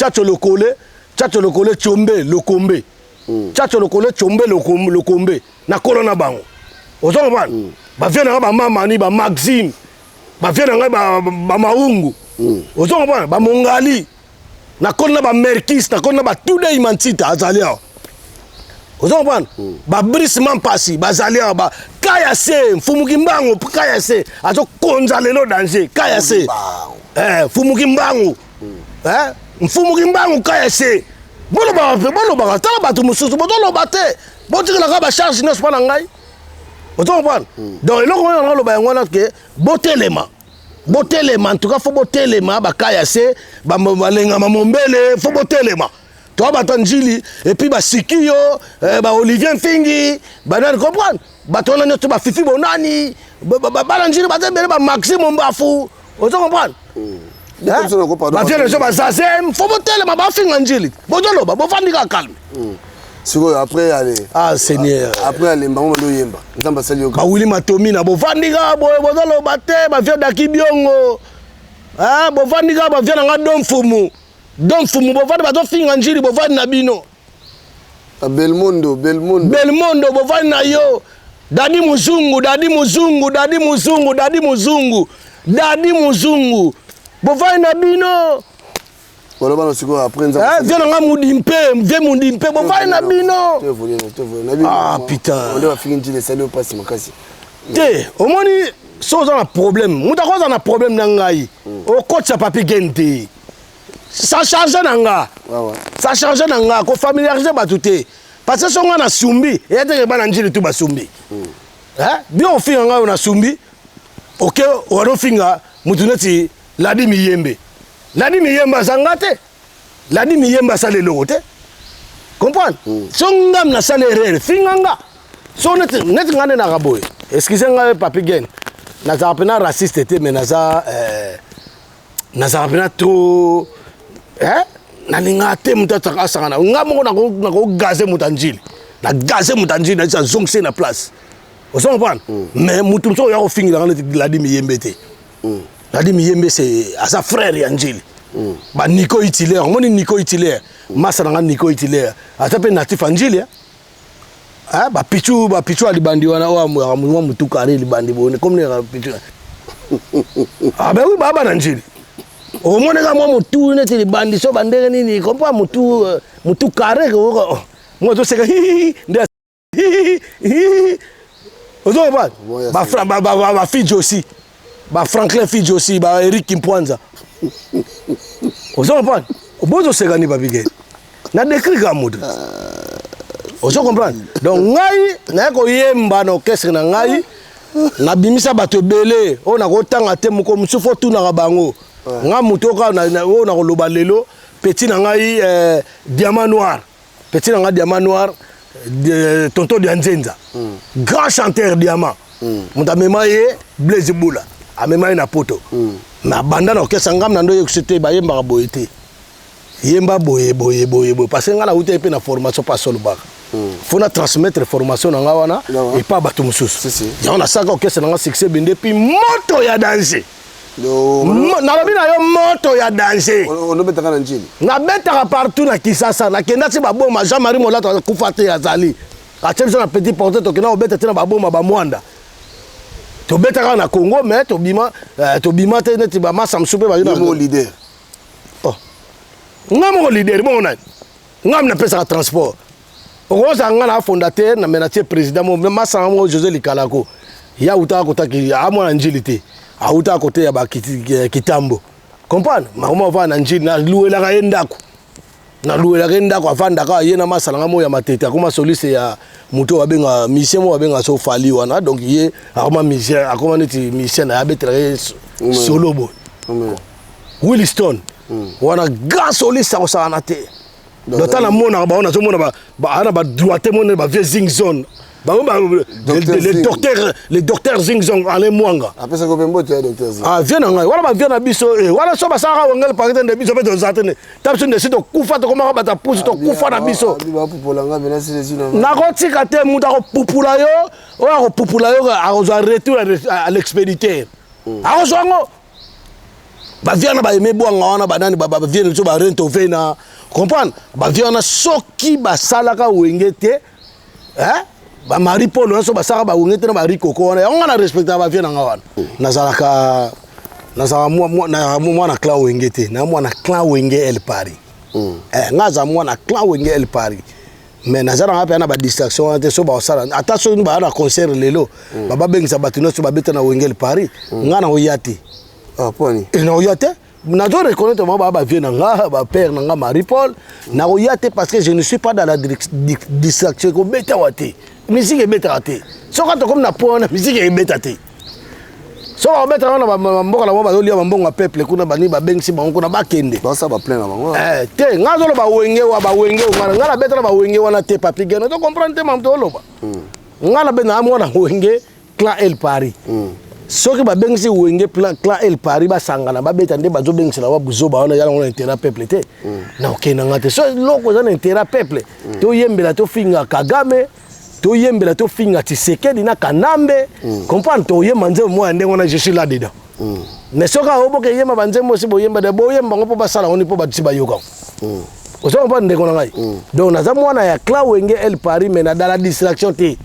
chombe lokombe chacho lokole chombe lokombe na kolona bango ozo ba ba vient na ba mama ni ba Maxime ba vient na ba maungu ozo ba ba mongali na kona ba merkis na kona ba tude imantita azali aho ozo ba ba Brice Mampasi bazali aho ba kaya se mfumuki mbango kaya se azo konza lelo danger kaya se mfumuki mbango mfumuki mbango kaya se bolo ba tala batu mususu bolo bate botikela ka ba charge ne pas na ngai ozo ba donc eloko ngana lo ba ngwana ke botelema en tout cas faut botelema bakaya se balenga mamombele faut botelema to batanjili et puis basikio ba Olivier Fingi banani comprendre batona nyoto ba Fifi Bonani balanjili batembele ba Maxime Mbafu ozo comprendre ba tiene so ba Zazem faut botelema ba finga njili bozoloba bofandika calme siko après aller Seigneur après aller mbango ndo yemba nzamba sali yo ba Willy Matomi na bofandika boye bozoloba te ba via dakibiongo bofandika ba via nga domfumu bofandi ba to finga njili bofandi na bino Belmondo bofandi na yo dadi muzungu bofandi na bino wala bana siko après nzamba via nga mudimpe bofandi na bino putain on doit finir njili sali passe makasi te omoni so za na problème muta ko za na problème na ngai o coach papi gente ça change na nga ko familiariser batuté parce que so nga na sumbi et te bana njili tu basumbi bien finga nga na sumbi OK o finga mutuneti ladi miyemba zangate ladi miyemba sale logote comprendre so ngam na sala erreur finganga so net ngane na raboy excusez-moi papi gen naza pena raciste te mais naza pena trop nalinga te mutata asanga na ngamo na ko gazer mutanjili na gazer mutanjili na za zongse na place vous comprenez mais mutum so ya ko fingira la di miyembe te la di miyembe c'est à sa frère yanjili ba Nico Hitler moni Nico Hitler masa na Nico Hitler atape natif anjili ba pichu alibandi wana wa mutu kare libandi bone comme ne pichu ben oui baba nanjili o mone ka mutu ne libandi so bandere nini kompa mutu kare ko mo to seka ndia ozo ba Fidji aussi ba Franklin Fidji aussi ba Eric Kimpwanza ozo comprendre obozo seka ni babige na décrit ka mutu ozo comprendre donc ngai na ko yemba na orchestre na ngai na bimisa bato belé o na ko tanga te moko musufo tuna ka bango nga mutoka na o na ko loba lelo petit na ngai diamant noir petit na ngai diamant noir tonton de Nzenza grand chanteur diamant muta memaye Blaise Bula amemaye na poto na banda na orchestre ngam na ndo yexité ba yemba ka boyete yemba boye parce que nga na uta pe na formation pas solo ba faut na transmettre formation na nga wana et pas bato mususu ya on a ça que c'est na succès binde puis moto ya danger na lobi na yo moto ya danger on betaka na njini na betaka partout na Kisasa na kenda ti baboma Jean-Marie Molata kufate ya zali atemisa na petit portrait to kena obeta tena baboma ba mwanda to betaka na Congo mais to bima te neti ba masa msupe ba yona mon leader ngamo leader bon na ngam na pesa transport okoza ngana fondateur na menatie président mo masa mo José Likalako ya uta kotaki amona njilité auta côté ya ba kitambo comprendre mama va na njili na luela ka endako avanda ka yena masala ngamo ya matete akoma soliste ya muto wabenga mission mo wabenga so fali wana donc ye akoma mission akoma neti mission na abetre solo bo Williston wana grand soliste ko sana te dota na mona ba ona so mona ba ana ba droite mona ba vieux zing zone le docteur Zingzong ale mwanga apesa ko pembo te docteur Zing viens ngai wala ba viens na biso wala so ba saka wangel pakete de biso beto zatene tapso de sito kufa to koma ba ta pusi to kufa na biso ba pupula nga bena si zina na ko tika te muta ko pupula yo o ko pupula yo a ko retour à l'expéditeur a ko zongo ba viens na ba eme bwanga wana ba nani ba viens so ba rento vena comprendre ba viens na soki ba salaka wengete ba Marie Paul so ba saka ba wengete na ba rikoko wana on na respecter ba viens na wana nazalaka mwana clan wengete na mwana clan wenge El Paris ngaza mwana clan wenge El Paris mais nazara ngapa na ba distraction ante so ba osala attention ba na concert lelo ba bengisa batino so ba beta na wenge El Paris ngana oyati poni na oyate na dois reconnaître moi ba viens na ba père na Marie Paul na oyate parce que je ne suis pas dans la distraction ko beta wate musique est beta te so quand comme na pona musique est beta te so on beta na mboka na ba olia mbonga peuple kuna bani ba bengisi bango na ba kende ba sa ba plein na bango te ngazo lo ba wenge ngana beta na ba wenge wana te papi gena to comprendre te mam to lo ba ngana be na mwana wenge clan El Paris soki ba bengisi wenge clan El Paris ba sangana ba beta nde ba zo bengisi na ba buzo ba wana yala ngona intérêt peuple te na okena ngate so loko za na intérêt peuple to yembela to finga Kagame to yembela to finga Tshisekedi na Kanambe comprendre to yemba nze mo ande ngona je suis là dedans mais soka oboke yemba banze mo si bo yemba de bo yemba ngo ba sala oni po ba tsiba yoka o so ba ndeko na ngai donc naza mwana ya clan wenge El Paris mais na dans la distraction te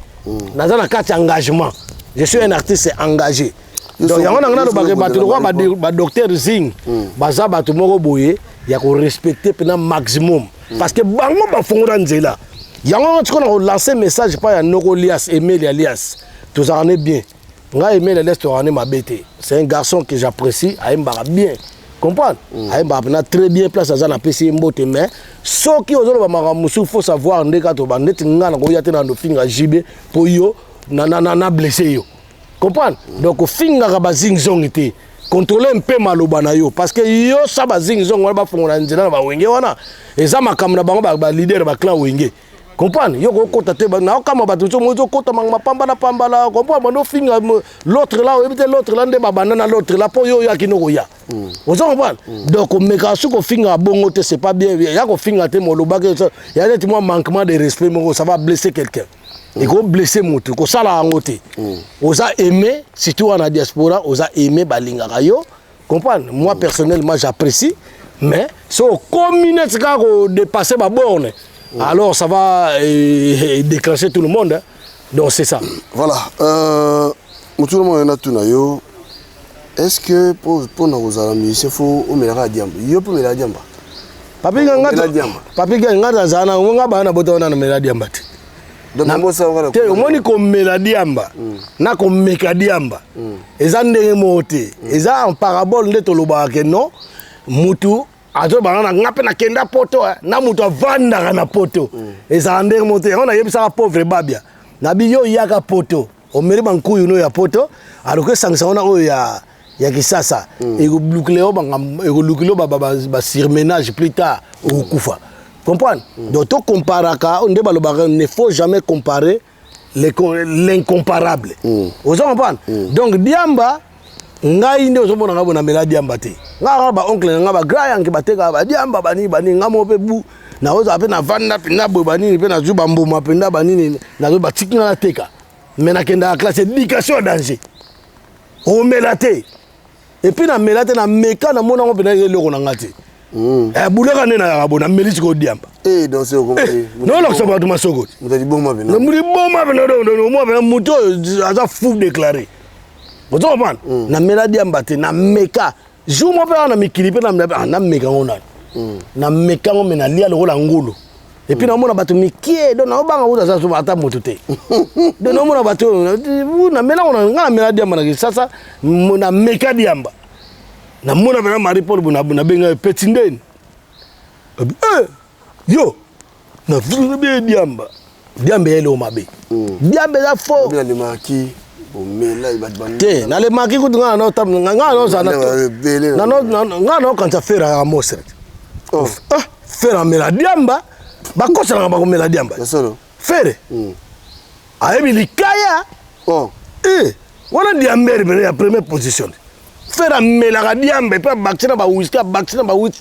naza na carte engagement je suis un artiste engagé donc yango na ngana ba bato ko ba docteur Zing baza bato moko boye ya ko respecter pena maximum parce que bango ba fongora nzela yango tu connais lancer message pas ya Noko Lias Emile Alias tous en est bien nga Emile Alias to en est ma bête c'est un garçon que j'apprécie aimba bien comprendre aimba na très bien place à na PC mbote mais soki ozolo ba maramusu faut savoir ndeka to ba net ngana ko yate na ndo finga jibe po yo na blessé yo comprendre donc finga ka ba Zingzong te contrôler un peu maloba na yo parce que yo sa bazing zongo ba fongola nzela ba wenge wana eza makamna bango ba leader ba clan wenge comprendre yo ko kota te na kama ba tuzo mozo kota mangma pamba la comprendre no finga l'autre là éviter l'autre là nde ba banana l'autre là po yo ya kinoko ya vous comprenez donc meka su ko finga bongo te c'est pas bien ya ko finga te moloba que ya net moi manquement de respect mo ça va blesser quelqu'un et ko blesser moto ko sala ngote oza aimer surtout en diaspora oza aimer balinga yo comprendre moi personnellement j'apprécie mais so communauté ka ko dépasser ba borne alors ça va déclencher tout le monde hein. Donc c'est ça voilà tout le monde a tout na yo est-ce que pour nos amis il faut au melaka diamba yo pour melaka diamba papi ngata zana nga bana botona na melaka diamba donc omoni komela diamba na komeka diamba eza ndenge mote eza en parabole nde tolobaka ke non mutu azo bana ngape na kenda poto na mutu avandaka na poto eza ndenge mote on a yebisa pauvre babia na biyo yaka poto omeri bankuyu no ya poto aroke sangsa ona o ya kisasa ego blukleo ba surménage plus tard au kufa. Comprendre? Donc, tout comparaka, il ne faut jamais comparer l'incomparable. Vous comprenez? Donc, Diamba, ngai nde ozo mona ngabo na mela Diamba te. Nga ba oncle nga ba grand yanke bateka ba Diamba bani ngamo pe bu na ozo ape na vanda pinda bo bani pe na zuba mboma pinda bani na zo batiki na teka. Mais na kenda classe éducation danger. O melate. Et puis na melate na meka na mona ngo pe na eloko na ngati. Boulera nena ya rabona melisi ko Diamba. Donc c'est compris. Non non ça va tout masoko. Mutadi bomba bena. Muri bomba bena do mo bena muto aza fou déclaré. Vous comprenez? Na mela Diamba te na meka. Jour mo pe na mikilipe na meka ngona. Na meka ngo mena lia lo la ngolo. Et puis na mona bato mikie do na obanga uza sa so ata moto te. Do na mona bato na mela ngona nga mela Diamba na sasa na meka Diamba. Na mona bena Marie-Paul na benga petit ndeni. Yo na vue Diamba. Diamba ele o mabe. Diamba za fo. Bien le marquis o mela ibadban. Te na le marquis ko nga no tam nga no sa na nga no quand ça faire à Mosret. Oh. Faire mela Diamba. Ba ko sa ba ko mela Diamba. Solo. Faire. Ayebi likaya. Oh. Wana Diamba ya première position. Faire mela Diamba pe bakina ba whisky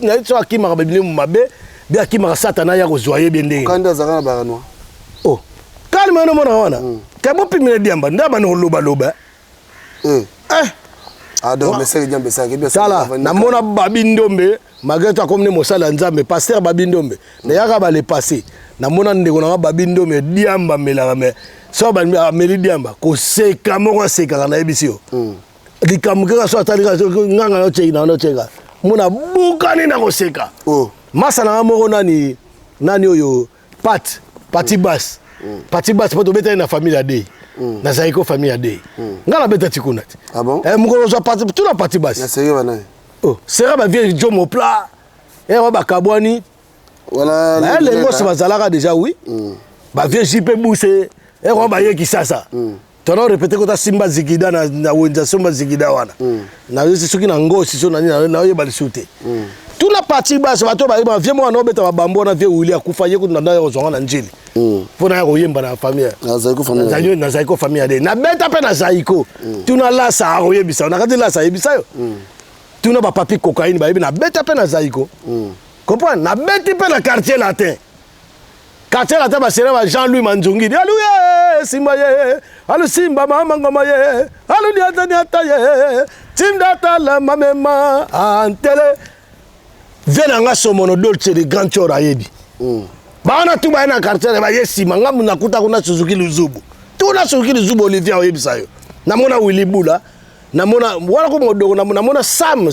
na so akima ba bilemu mabe. Bien akima satana ya ko zoyer bien ndenge. Kanda zakana ba noa. Oh. Calme no mona wana. Kabo pimela Diamba ndaba no loba. Donc mais c'est Diamba ça bien ça. Na mona babi ndombe, magata comme ne mosala nzambe pasteur babi ndombe. Na yaka ba le passé. Na mona ndeko na babi ndombe Diamba melaka me. So ba meli Diamba ko seka moko seka na ebisio. Likamukeka so atalika nganga no cheka no cheka. Mona bukani na ko seka. Oh. Masa na moko nani oyo Pati Bass. Pati Bass poto beta na famille ya Dei. Na Zaiko famille ya Dei. Ngala beta tikuna. Ah bon? Mukolo zo Pati tout la Pati Bass. Na sérieux bana. Oh, sera ba vie Jomo plat. Ba kabwani. Voilà. Les gosses bazalaka déjà oui. Ba vie JP Bousse. Ba yeki sasa. Tona répéter ko ta Simba Zigida na wenza Simba Zigida wana. Na yesi soki na ngosi so na yo ba lisute. Tout la partie basse bato ba vie mo na obeta ba bambo na vie William kufa ye ko na ndayo zonga na njili. Pona ya koyemba na famille. Na Zaiko famille. Na Zaiko famille de. Na beta pe na Zaiko. Tuna la sa koyebisa. Na kati la sa yebisa yo. Tuna ba papi cocaïne ba yebi na beta pe na Zaiko. Comprends? Na beta pe na quartier latin. Quartier latin ba sera ba Jean-Louis Manzongi. Alou Simba ye. Alou Simba mama ngoma ye. Alou diata ye. Timdata la mamema antele. Vena nga somono dolce de grand chora yebi. Baana tu ba na quartier ba yesi manga muna kuta kuna Suzuki Luzubu. Tu na Suzuki Luzubu Olivier oyebisa yo. Na mona Willy Bula, na mona wala ko modoko na mona Sam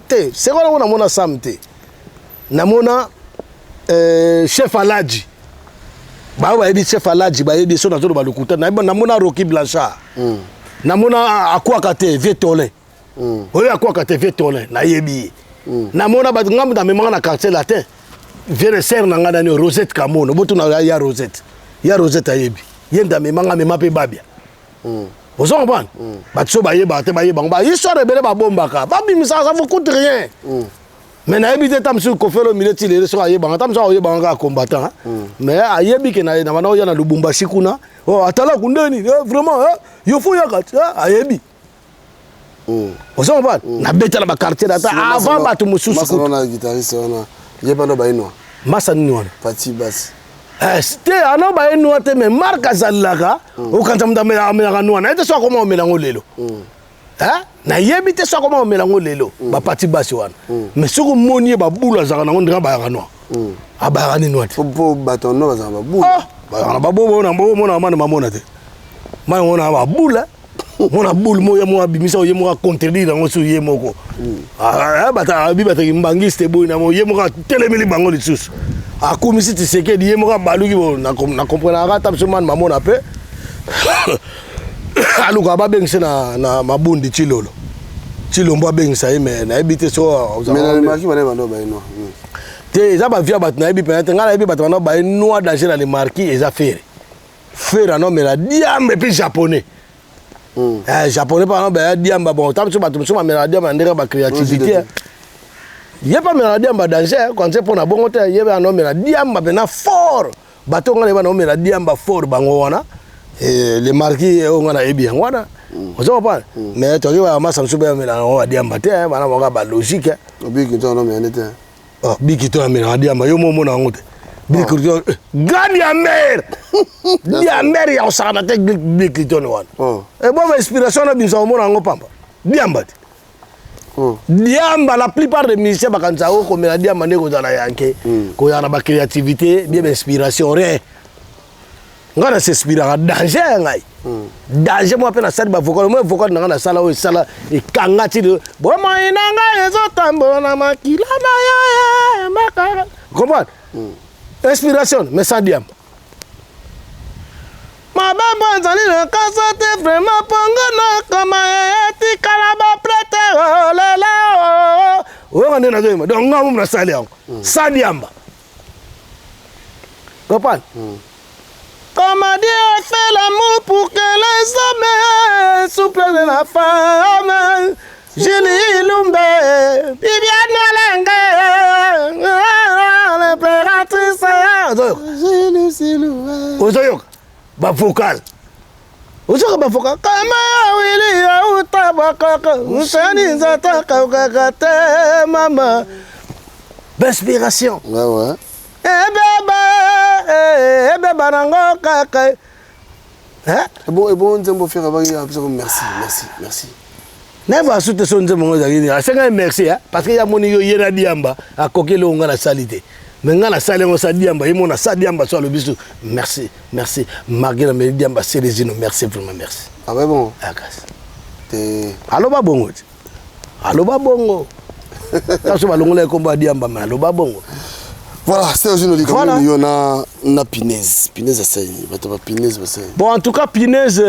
te. C'est quoi na mona Sam te. Na mona chef Alaji. Ba yebi chef Alaji ba yebi so na zo ba lukuta na mona Rocky Blanchard. Na mona akwa kate Vietolin. Oyo akwa kate Vietolin na yebi. Na mona ba ngam da memanga na quartier latin. Viens ser na ngana ni Rosette Kamono botu na ya Rosette. Ya Rosette ayebi. Yenda memanga memape babia. Vous comprenez? Batso baye bate baye bang ba histoire rebelle ba bombaka. Ba bimisa ça vous coûte rien. Mais na habité tam sur ko felo milieu tilé so aye bang tam so aye bang ka combattant. Mais ayebi ke na bana ya na Lubumbashi kuna. Oh atala kundeni vraiment yo fo ya ka ayebi. Vous comprenez? Na beta na quartier data avant ba to mususu. Massa na guitariste na. Yeba no ba ino. Massa ni wana. Parti basse. C'était un ba ino te mais marque zalaka o kanta mdamela amela nwana. Ete so comment melango lelo. Hein? Na yebi te so comment melango lelo. Ba parti basse wana. Mais soko moni ba bula zaka na ndira ba ya noa. Aba ni noa te. Po baton no za ba bula. Ba ba bo na mama mamona te. Ma wona ba bula. Mona boule mo ya mo abimisa ye mo contredire ngo su ye moko. Bata bibata kimbangiste boy na mo ye mo telemeli bango lisusu. Akumisi tiseke di ye mo baluki bo na comprendre ka tam suman mamona pe. Aluka ba bengse na mabundi chilolo. Chilombo bengsa ye me na ebite so. Mais na maki bana bano ba ino. Te za ba via bat na ebi pe ngala ebi bat na ba ino danger na les marquis et affaires. Faire non mais la diambe puis japonais. Japonais par exemple diamba bon tam so batum so ma mela diamba ndera ba créativité. Y'a pas mela diamba danger quand c'est pour na bongo te yeba no mela diamba bena fort. Bato ngala ba no mela diamba fort bango wana. Et les marquis on a ebi wana. On se pas mais to yoba ma samsu ba mela no diamba te bana mo ba logique. Obi ki to no me nete. Oh biki to mela diamba yo mo na ngote. Biki gani ya mer. Dia mer ya osana te biki to no wana. Et bon inspiration na binza mo na ngo pamba. Diamba. Diamba la plupart des musiciens bakanza ko me la diamba ndeko za na yanke. Ko yana ba créativité, bien inspiration rien. Ngana s'inspira danger ngai. Danger mo pe na sala ba vocal mo vocal na sala o sala e kanga ti de bo mo inanga ezo tambo na makila maya makara. Comprends? Inspiration mais sans diamba. Ma bamba nzali na kasa te vraiment pongana kama eti kalaba prete lele o ngane na zoima donc ngamu na sali yango sans diamba. Comprends? Comment Dieu fait l'amour pour que les hommes souplent la femme. Julie Lumbe, Viviane Lengue, l'impératrice. Ozoyok, ba vocal. Ozoyok ba vocal. Kama wili ya utabakaka, usani zata kakate mama. D'inspiration. Ouais. Beba nango kaka. Hein? Bon, nzembo faire avant merci. Never soute son nzembo ngozaki. Asenga merci hein parce que ya moni yo yena diamba akokelo ngala salite. Mais ngala sale ngo sa diamba yemo na sa diamba so le bisu. Merci. Magina me diamba Célésino merci vraiment merci. Ah ouais bon. Akas. Te Allo ba bongo. Taso ba longola komba diamba ma allo ba bongo. Voilà, c'est aujourd'hui comme il y en a Pinaise ça y est, Pinaise ça. Bon en tout cas Pinaise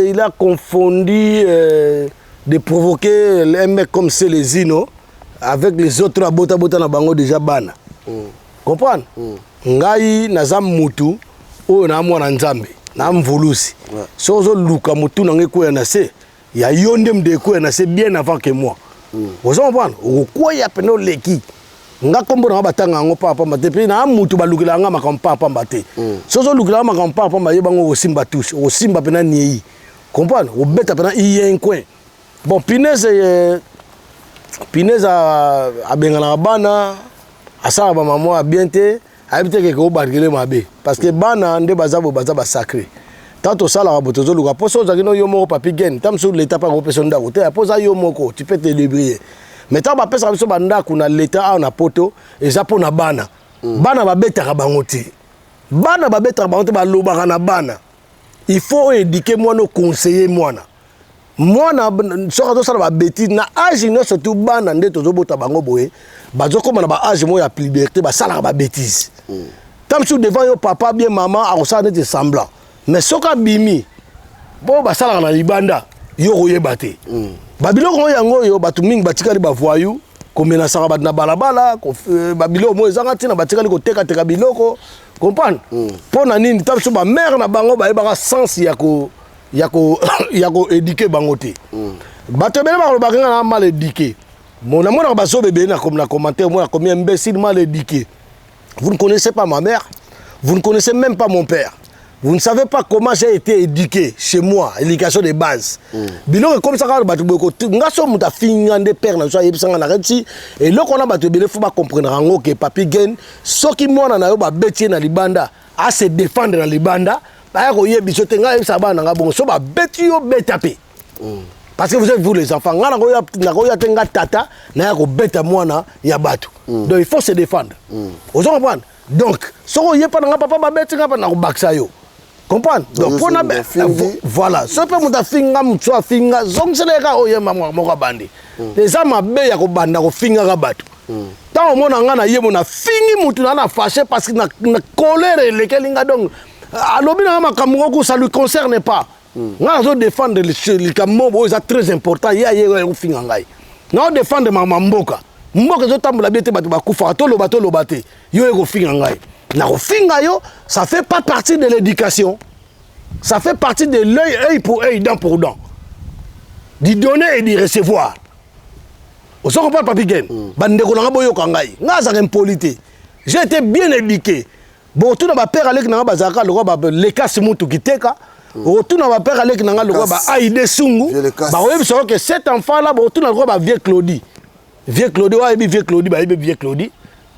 il a confondu de provoquer un mec comme Célésino avec les autres abota na bango déjà bana. Comprendre? Ngai naza mutu o na mwana nzambe na mvolusi. Sozo luka mutu na ngeko ya nase ya yonde mdeko na c'est bien avant que moi. Vous comprenez? Ko ya peno leki. Nga kombo na batanga ngo papa mbate pe na mutu balukila nga makampa papa mbate sozo lukila makampa papa mbaye bango osimba touche osimba pena niyi comprendre obeta pena iyen coin bon Pinaise a bengala bana asa ba maman bien te habite ke ko barkele mabe parce que bana nde baza ba sacré tanto sala ba botozo luka poso zakino yo moko papi gen tam sur l'état pa ko pesonda ko te posa yo moko tu peux te débrouiller. Mais tant que ça va banda kuna l'état on a poto et ça pour na bana bana ba betaka bango ti bana ba betaka bango ti ba lobaka na bana il faut éduquer moi no conseiller moi soka to sala ba bêtise na âge no surtout bana nde to zobota bango boye bazo koma na ba âge mo ya liberté ba sala ba bêtise tant que devant yo papa bien maman a ça de semblant mais soka bimi bo ba sala na libanda yo koyeba te babiloko yango yo batu mingi batikali ba voyou ko menasaka bat na balabala ko babiloko mo ezanga tina batikali ko teka biloko comprendre pona nini tabiso ba mère na bango ba ebaka sens ya ko yako éduquer bangote. Bato bele ba ba nga mal éduqué. Mon amour na baso bébé na comme la commentaire moi combien imbécile mal éduqué. Vous ne connaissez pas ma mère, vous ne connaissez même pas mon père. Vous ne savez pas comment j'ai été éduqué chez moi, éducation de base. Bilo comme ça quand bato beko ngaso muta finga de père na so yebisanga na reti et là qu'on a bato bele faut pas comprendre ngo que papi gen soki mwana na yo ba beti na libanda à se défendre na libanda ba ko yebiso tenga yebisa bana nga bongo so ba beti yo betapé. Parce que vous êtes vous les enfants, na tenga tata na ko beta mwana ya bato. Donc il faut se défendre. Vous comprenez? Donc so ko yepa na papa ba beti nga na ko baksa yo. Comprendre? Donc pour na voilà, ce peut muta finga mutso finga zongseleka oyema moko bandi. Les ama be ya ko banda ko finga ka bato. Tant mona nga na yemo na fingi mutu na fâché parce que na colère lekelinga donc alobi na makamoko ko ça lui concerne pas. Nga zo défendre le kamobo c'est très important ya ko finga ngai. Na défendre mama mboka. Mboka zo tambola biete bato bakufa to lobate yo ko finga ngai. Na ko finga yo ça fait pas partie de l'éducation. Ça fait partie de l'œil pour œil, dent pour dent. D'y donner et d'y recevoir. Au second pas papi gen. Bandeko na boyo kangai. Nga za impolité. J'ai été bien éduqué. Bon tout na ba père alek na bazaka le roi ba le cas mutu kiteka. Tout na ba père alek na le roi ba aide sungu. Ba oyebi so que cet enfant là bon tout na le roi ba vieux Claudie. Vieux Claudie wa vieux Claudie ba vieux Claudie.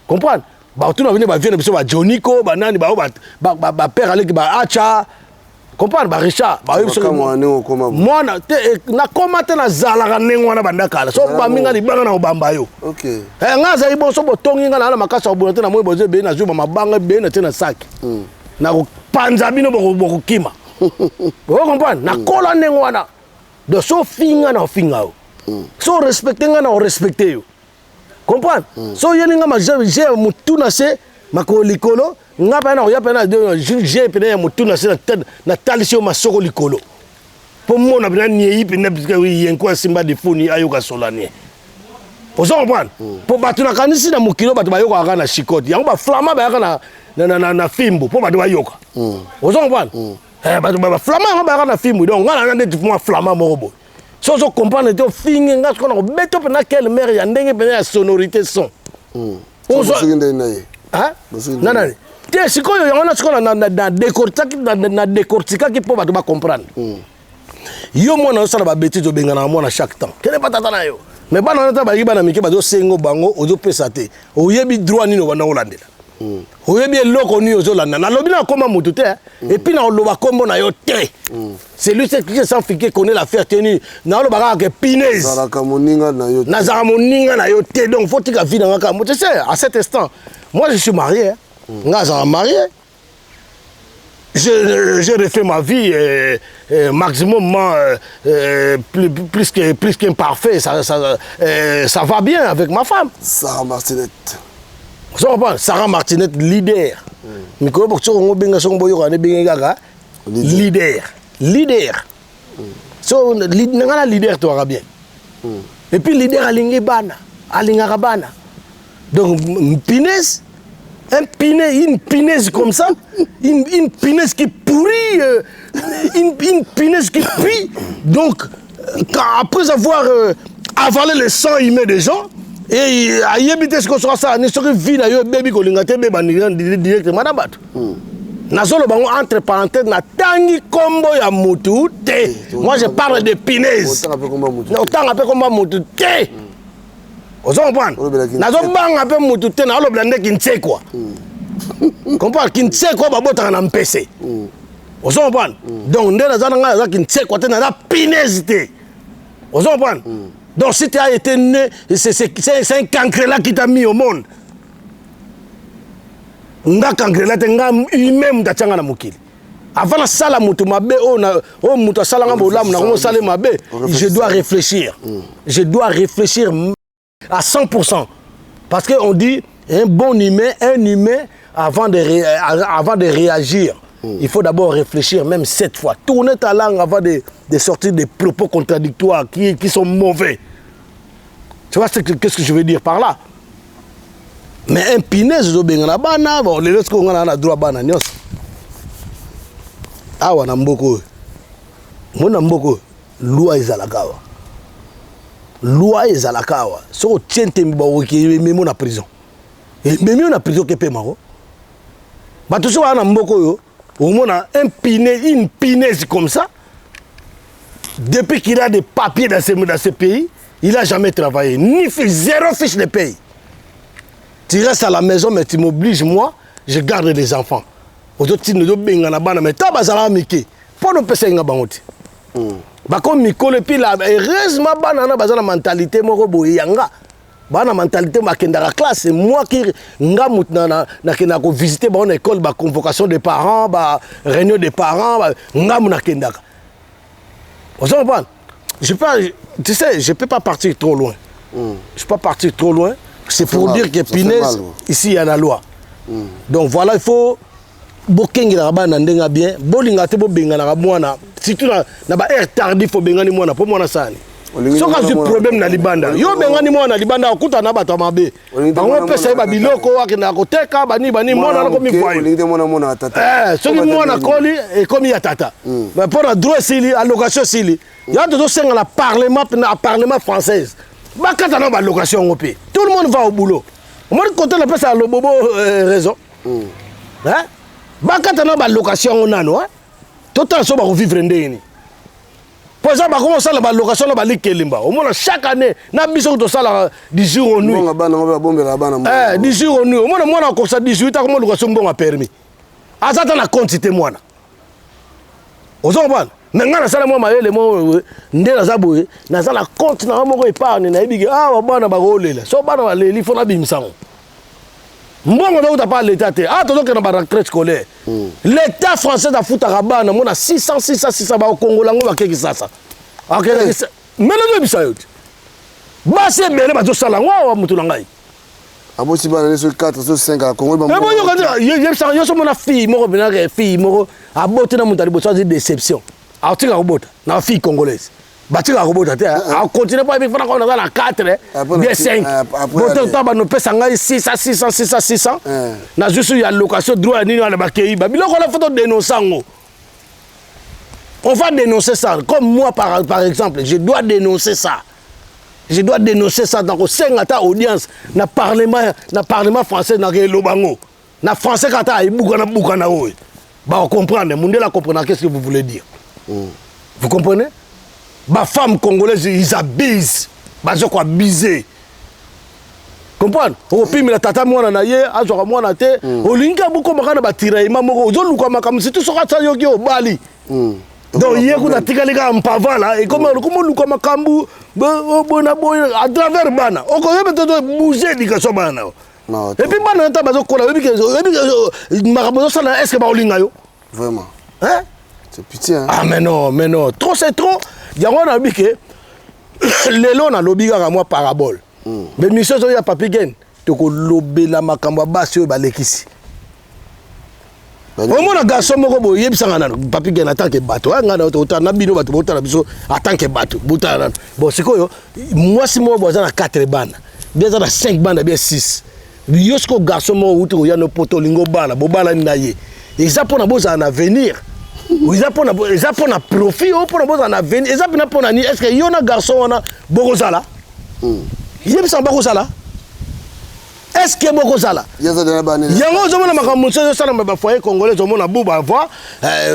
Comprendre? Ba tout na venu ba vieux biso ba Joniko ba nani ba père alek ba acha. Comprendre ba Richard ba oyebi so moi na komate na zala nengo na bandakala so ba minga libanga na obamba yo. OK. Nga za ibo so botongi nga na makasa obonate na moyo boze be na zuba mabanga be na tena saki. Na ko panza bino boko kima. Vous comprenez? Na kola nengo wana. Do so finga na finga yo. So respecter nga na respecter yo. Comprendre? So yelinga ma j'ai mutuna se makolo likolo nga pa na ya pa na j'ai pe na mutuna se na talisio masoko likolo. Po mona bina ni pe na biska wi yenko simba de foni ayoka solani. Vous comprenez? Po batu na kanisi na mukilo batu bayoka aka na shikoti. Yango ba flama ba aka na fimbo po batu bayoka. Vous comprenez? Batu ba flama ba aka na fimbo donc nga na ndeti fuma flama morobo. So comprendre to fingi nga ko na beto pe na quelle mère ya ndenge pe na sonorité son. On so hein? Nana. Te sikoyo yango na sikoyo na décortica ki po batu ba comprendre. Yo mona osala ba bêtise to benga na mona chaque temps. Kele patata na yo. Mais bana na ba yibana mike ba zo sengo bango ozo pesa te. Oyebi droit nino bana olandela. Oyebi eloko ni ozo landa. Na lobi na koma mutu te et puis na loba kombo na yo te. C'est lui qui s'en fique connaît l'affaire tenue. Na lo baka ke pinaise. Zalaka moninga na yo. Na zara moninga na yo te. Donc faut que vie na ka. Tu sais à cet instant, moi je suis marié. Nga zara marié. J'ai refait ma vie maximum plus qu'imparfait. Ça va bien avec ma femme. Sarah Martinette. Sarah Martinette, leader. Leader. So, leader, tu auras bien. Et puis, leader, Alingabana. Donc, une punaise comme ça, une punaise qui pourrit, une punaise qui pue. Donc, après avoir avalé le sang humain des gens, et à y habiter ce qu'on sera ça, ne serait vie d'ailleurs, baby kolingate, baby directement dans bateau. Nazolo bango entre parenthèses, na tangi combo ya mutu te. Moi je parle de punaise. Autant un peu comme mutu te. Vous comprenez? Nazo banga pe mutu te na lo blende kinse quoi. Comprends kinse quoi ba bota na mpese. Vous comprenez? Donc ndé nazo nga za kinse quoi te na punaise te. Vous comprenez? Donc si tu as été né, c'est un cancre là qui t'a mis au monde. Nga cancre là te nga humain ta tanga na mokili. Avant la sala mutu mabe o mutu sala nga bolam na ko sala mabe, je dois réfléchir. Je dois réfléchir à 100%. Parce qu'on dit un bon humain, avant de réagir, il faut d'abord réfléchir, même 7 fois. Tourner ta langue avant de sortir des propos contradictoires qui sont mauvais. Tu vois qu'est-ce que je veux dire par là? Mais un punaise, bon, les autres qu'on a droit à bana. Ah, on a beaucoup. mona mboko loi ezalakawa loi ezalakawa soko tiente mbawoki memo na prison et memo na prison kepe mako bato so wana mboko yo omona une punaise comme ça depuis qu'il a des papiers dans ce pays il a jamais travaillé ni fait zéro fiche de paye tu restes à la maison mais tu m'obliges moi je garde les enfants aujourd'hui nous benga na bana mais tabazala miki pour nous pesa nga bangote comme Mikolo et puis là heureusement bana na bazana mentalité moko boye yanga bana mentalité makenda la classe c'est moi qui nga mutna na kena ko visiter ba école ba convocation des parents ba réunion des parents nga muna kenda vous comprenez je peux tu sais je peux pas partir trop loin je peux pas partir trop loin c'est pour dire que punaise ici il y a la loi donc voilà il faut bokengira bana ndenga bien bolinga te bobenga na mwana surtout na ba air tardif fo bengani mwana po mwana sani soka du problème na libanda yo bengani mwana libanda okuta na bato mabe bango pesa ba biloko wakina koteka bani mwana na komi voye olingde mwana tata soki mwana koli e komi ya tata mais pour la droit sili allocation sili ya to senga na parlement française bakata na ba allocation ngopé tout le monde va au boulot moi côté la pesa le bobo raison hein bakata na ba location nano hein tout en so ba vivre ndeni pour ça ba comment ça la location na ba likelimba au moins chaque année na biso to sala 10 jours au nuit bonga bana ba bombela bana 10 jours au nuit au moins moi ko ça 18 ans comment location bonga permis azata na compte c'était moi ozo bana ngana sala moi mayele mo ndela za boye na sala compte na mo ko épargne na ebige ah bana ba rolela so bana ba leli fona bimsango mbongo na pas l'état te ah tozo na ba retraite scolaire l'état français da futa rabana mona 600 ba kongolango ba keki sasa akere mais le bisa yote ba se bele ba to sala wa mutu na ngai abosi bana sur 4 sur 5 à Congo ba mais bon yo so mona fille moko bina ke fille moko abote na mutu alibo so déception atika robota na fille congolaise batika robota te a continuer pas avec fana ko na la 4 bien 5 boto taba no pesa ngai 600 na juste ya location droit nini na bakei ba biloko la photo dénonçango on va dénoncer ça comme moi par exemple je dois dénoncer ça dans sengata audience na parlement français na lobango na français kata ibuka na oy ba comprendre mundela comprendre qu'est-ce que vous voulez dire vous comprenez ba femmes congolaises ils abusent bazo ko abuser comprendre o pimi la tata mwana na ye azoka mwana te olinga buko makana batira ima moko ozoluka makamu situ soka tsa yoki obali donc ye kuna tikalika mpavala et comme luka makambu bona boy à travers bana oko yebe to bouger dikaso bana et puis bana ta bazo kola yebi makambo so na est-ce que ba olinga yo vraiment hein c'est pitié hein ah mais non trop c'est trop yango na bike lelo na lobi kaka moi parabole mais mission so ya papi gen to ko lobela makambo basi ba lekisi au moins garçon moko bo yebisanga na papi gen attaque bato ngana to na bino bato botala biso attaque bato botala bon sikoyo moi si mo boza na 4 bana bien za na 5 bana bien 6 yosko garçon mo uto ya no poto lingo bana bo bana na ye eza pona boza na avenir eza pona profit o pona boza na avenir eza pona ni est-ce que yona garçon wana bokozala yebisa bokozala est-ce que bokozala yango zomona makambo so sala ba foyer congolais zomona buba voix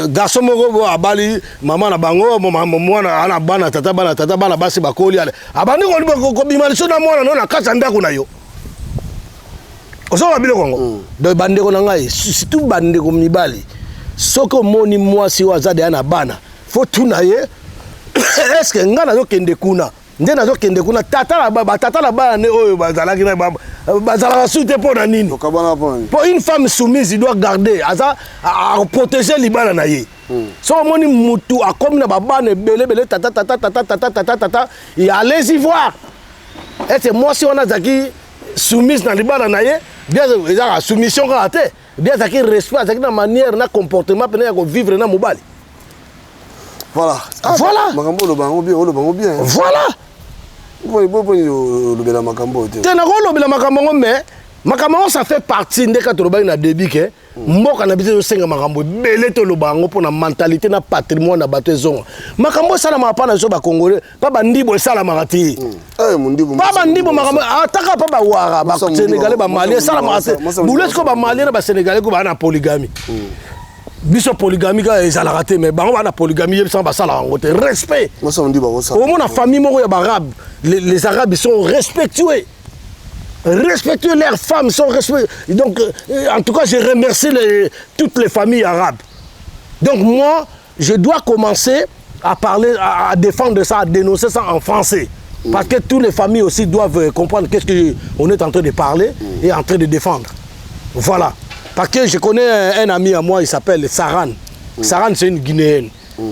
garçon moko abali mama na bango mwana ana bana tata bana basi bakoli ale abandi ko bimaliso na mwana no na kasa ndako na yo oso bile kongo do bande ko na ngai surtout bande ko mibali soko moni mwasi wazade ana bana faut tuna ye est-ce que ngana zo kende kuna ndena zo kende kuna tata la bana ne oyo bazala kina bazala soute pour na nini pour une femme soumise il doit garder à protéger libana na ye so moni mutu akomi na babane belé tata et allez-y voir est-ce moi si on a zaki soumise na libana na ye bien la soumission ka te bien zaki respect zaki na manière na comportement pena ko vivre na mobali voilà makambo lo bango bien voilà bo lo bela makambo te na ko lo bela makambo mais Makambo ça fait partie de quand on a début que mboka na biso senga makambo belé to lo bango pour na mentalité na patrimoine na bato zonga. Makambo ça na mapa na so ba congolais pas bandibo ça la marati. Eh mundibo. Pas bandibo makambo ataka pas ba wara ba sénégalais ba malien ça la marati. Boulet ko ba malien ba sénégalais ko ba na polygamie. Biso polygamie ka ezala raté mais bango ba na polygamie yebisa ba sala ngote respect. Moi ça mundibo ça. Au moins la famille moko ya arabe les arabes ils sont respectueux. Respecter leurs femmes, sont respectés. Donc, en tout cas, je remercie toutes les familles arabes. Donc, moi, je dois commencer à parler, à défendre ça, à dénoncer ça en français. Parce que toutes les familles aussi doivent comprendre qu'est-ce qu'on est en train de parler et en train de défendre. Voilà. Parce que je connais un ami à moi, il s'appelle Saran. Saran, c'est une Guinéenne.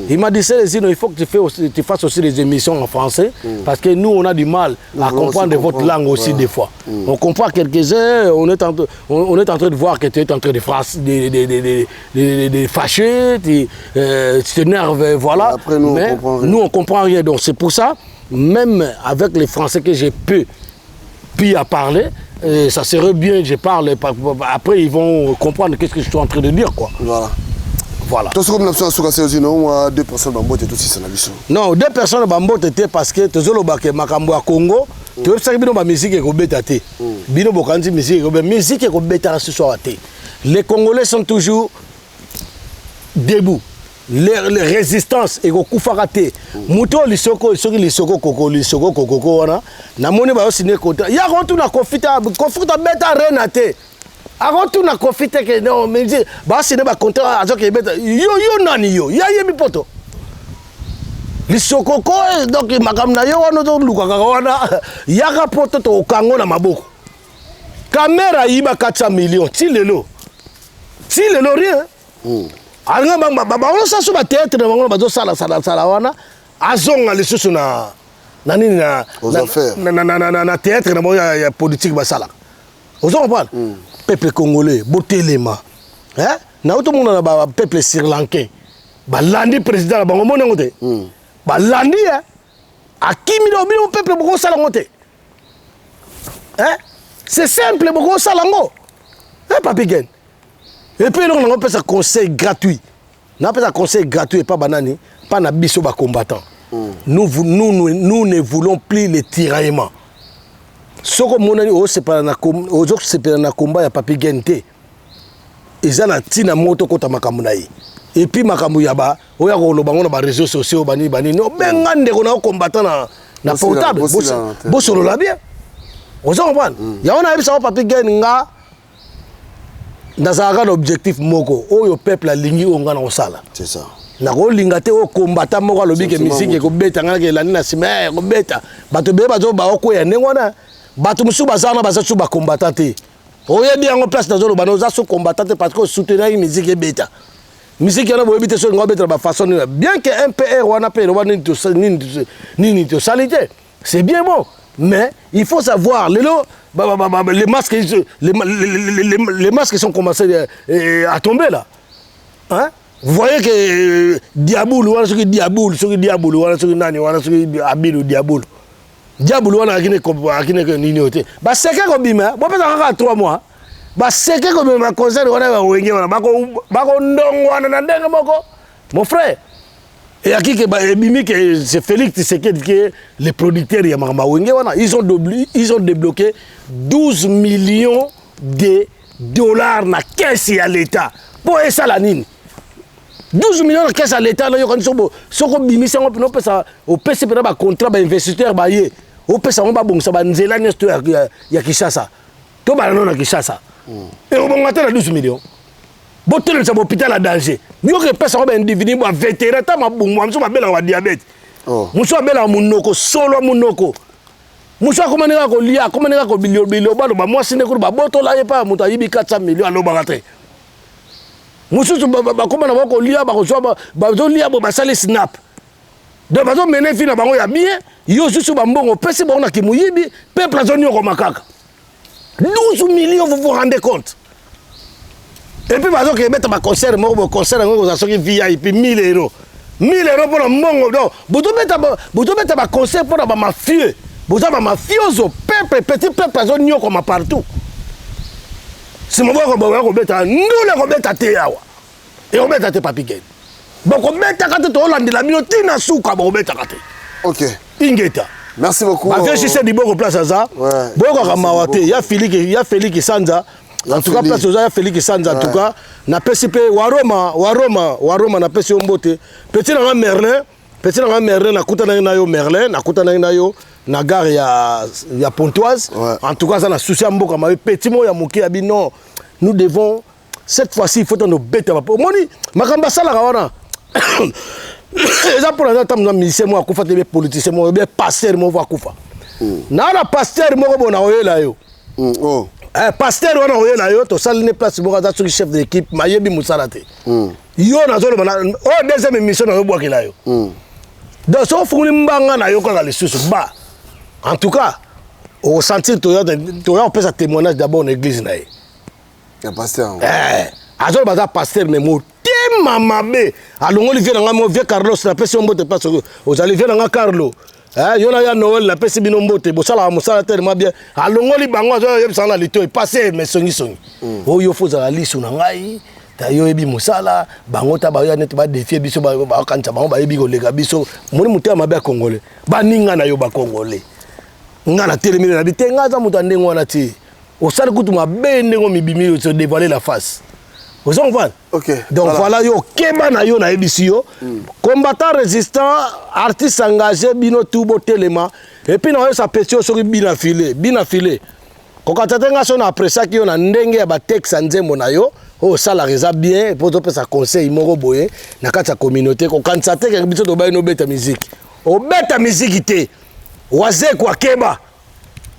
Il m'a dit, Célestino, il faut que tu fasses aussi des émissions en français, parce que nous, on a du mal à comprendre votre langue aussi des fois. On comprend quelques-uns, on est en train de voir que tu es en train de fâcher, tu t'énerves, voilà. Après, nous, mais nous, on comprend rien. Donc, c'est pour ça, même avec les Français que j'ai pu à parler, ça serait bien, je parle, après, ils vont comprendre qu'est-ce que je suis en train de dire, quoi. Voilà. Voilà. Deux personnes bambote tout ça. Non, deux personnes bambote étaient parce que tozolo bake makambo à Congo, tu sais bino ba musique ko betaté. Bino bokanzi musique ko beta ce soir té. Les Congolais sont toujours debout. Les résistances et ko kufaraté. Muto lisoko soki lisoko koko wana. Na moni ba signer contrat. Ya ko na confita beta renaté. Avant tout na confité que non mais bah c'est pas contrat azoke beta yo nani yo ya yebi poto lisokoko donc makam na yo wana to luka wana ya ka poto to kango na maboko caméra yiba 400 millions ti lelo rien anga ba on sa so ba théâtre na bango bazo sala wana azonga lisusu na nini na théâtre na bango ya politique ba sala vous comprenez peuple congolais, botelema. Hein? Na auto monde na peuple sri-lankais. Ba landi président la bango mona ngote. Ba landi hein. Akimi do bino peuple boko sala ngote. Hein? C'est simple boko sala ngo. Hein papi gen. Et puis on peut ça conseil gratuit. Na peut ça conseil gratuit pas banani, pas na biso ba combattant. Nous ne voulons plus les tiraillements. Soko monani o sepana na combat ya papi gente ezana tina moto kota makambo na ye et puis makambo ya ba oya ko lo bango na ba réseaux sociaux bani no benga ndeko na combattant na portable bosolo la bien on s'en comprend ya on a eu ça papi gente nga ndazaka l'objectif moko oyo peuple a lingi onga na osala c'est ça na ko linga te o combattant moko lobi ke musique ko beta nga ke lani na sima ko beta bato be bazo ba ko ya nengona bato musu bazana bazasu ba combattant te oye bien en place dans zolo bano zasu combattant parce que soutenir une musique et bêta musique na bo ebité so ngo bêta ba façon bien que MPR wana pe wana ni to salité c'est bien bon mais il faut savoir les masques les masques sont commencés à tomber là hein vous voyez que Diaboul wana ce que Diaboul wana ce que nani wana ce que Abilu Diaboul Diable wana akine que nini ote ba seke ko bima bo pesa ka 3 mois ba seke ko bima concert wana ba wenge wana bako ndongo wana na ndenge moko mon frère et akike ba bimi que c'est Félix Tshisekedi qui est les producteurs ya mama wenge wana ils ont débloqué 12 millions de dollars na caisse ya l'état pour ça la nini 12 millions de caisse à l'état là yo kan soko bimi sango pino pesa au PCP na ba contrat ba investisseur ba ye au pesa on ba bongisa ba nzela nesto ya Kinshasa to ba na Kinshasa et au bongata na 12 millions botel sa hôpital à danger yo ke pesa on ba individu ba vétéran ta mabungu amso ba bela wa diabète muso bela munoko solo munoko muso komaneka ko lia komaneka ko bilio ba moi sine ko ba botola ye pa muta yibi 400 millions alo bagate mususu bakoma na bako lia bakozwa bazo lia bo basali snap de bazo mener fina bango ya bien yo susu bambongo pesi bango na kimuyibi peuple azoni ko makaka 12 millions vous vous rendez compte et puis bazo ke mettre ba concert mo concert ngo za soki VIP 1000 €. 1000 € pour le mongo donc boto beta ba concert pour ba mafieux boto ba mafioso peuple petit peuple azoni ko ma partout Si mon boy Robeta, nous les Robeta te yawa. Et Robeta te papiken. Bon Robeta kate to Hollande la minoti na souka Robeta kate. OK. Ingeta. Merci beaucoup. Ba fait c'est du bon place à ça. Boko kamawate, il y a Félix Sanza. En tout cas place aux ya Félix Sanza en tout cas, na PCP Waroma na PCO Mbote. Petit na Merlin na kutana na yo Merlin, na kutana na yo na gare ya Pontoise. En tout cas ça na souci mboka ma petit mo ya moké abi non. Nous devons cette fois-ci il faut nos bêtes moni makamba sala kawana. Eza pour la tam na musicien mo akufa te politicien mo be pasteur mo va kufa. Na la pasteur mo bona oyela yo. Oh. Pasteur wana oyela yo to saline place mo za sur chef d'équipe mayebi musala te. Yo na zolo bana o deuxième émission na yo bwakela yo. Donc so funguli mbanga na yo kaka les sous ba. En tout cas, au sentir to on peut sa témoignage d'abord en église na ye. Ya pasteur. Azol baza pasteur mais mo mama be alongoli vie nga mo vie Carlos na pesi mbote passe aux allez vie nga Carlo yona ya Noël na pesi bino mbote bosala musala tellement bien alongoli bango azo yebisa na lito passer mais songi oyo foza la liso na ngai ta yo ebi musala bango ta ba ya net ba défier biso ba kancha bango ba ebi ko lega biso moni mutia mabe congolais ba ninga na yo ba congolais nga na telemine na bitenga za mutu ndengo wana ti osala kutu mabe ndengo mibimi yo se dévoiler la face. Vous comprenez? OK. Donc voilà yo keba na yo na ebisi yo. Combattant résistant, artiste engagé bino tubo telema et puis na yo sa petio sur bina filé. Kokatenga so na après ça ki yo na ndenge ya ba texte nzembo na yo, o sala reza bien pour to pesa conseil moko boye na kata communauté ko kanisa te ke biso to ba no beta musique. O beta musique te. Waze kwa keba.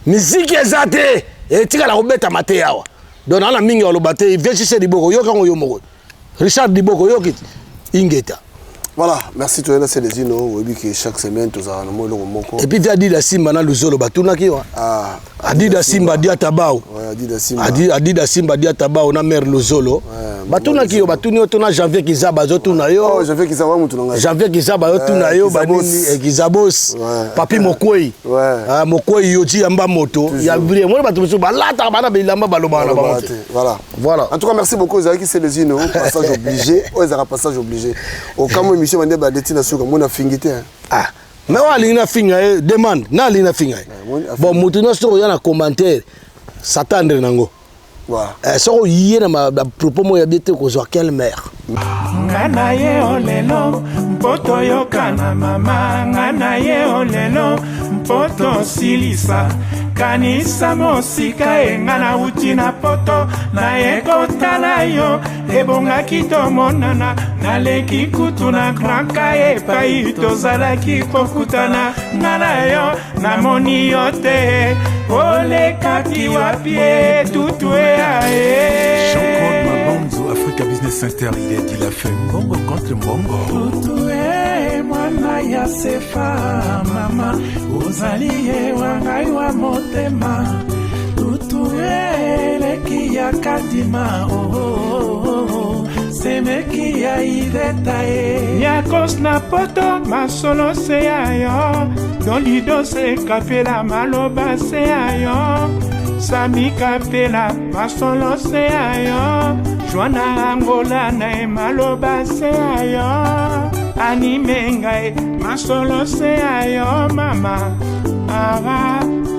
Musique ezate et tika la obeta mate yawa. Donc on a mingi olobate vient Diboko yo kango yo moko Richard Diboko yo kiti ingeta. Voilà, merci toi là c'est les ino obi que chaque semaine tous a mo lo moko. Et puis via Adida Simba na Luzolo batuna ki wa. Adida Simba dia tabao. Ouais, Adida Simba. Adida Simba dia tabao na mère Luzolo. Batuna ki yo batuni yo tona Janvier Kizaba zo tuna yo. Oh, Janvier Kizaba mutu nga. Janvier Kizaba yo tuna yo banini Kizabos. Papi Mokwei. Ah Mokwei yoji amba moto. Ya vrai moi batu so balata bana bilamba baloba na ba. Voilà. En tout cas merci beaucoup Zaki c'est les ino passage obligé. Oh ezara passage obligé. Au cas monsieur Mandé Badeti na suka mona fingité hein. Mais on a lina finga demande na lina finga. Bon mutu no so ya na commentaire s'attendre nango. Voilà. So yé na propos mo ya biete ko zo quelle mère. Ngana ye olelo mpoto yokana mama ngana ye olelo mpoto silisa kanisa mosika engana uti na poto na ekotala yo ebongaki tomonana naleki kutu na kranka epai tozalaki kokutana ngana yo namoni yo te olekaki wapi tutu ae Jean-Claude Mabonzo, Africa Business Center, il a dit la fait Mbongo contre Mbongo. Tutue mwana ya sefa mama uzali ye wangai wa motema tutue leki ya kadima semeki ya ideta e yakos na poto masolo se ayo dolido se kapela maloba se ayo Sami kapela masolo se ayo Joana Angola na emaloba se ayo Animenga e masolo se ayo mama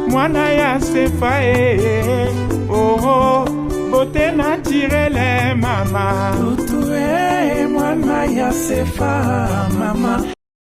Mwana ya sefa e Oh bote naturele mama Tutu e mwana ya sefa mama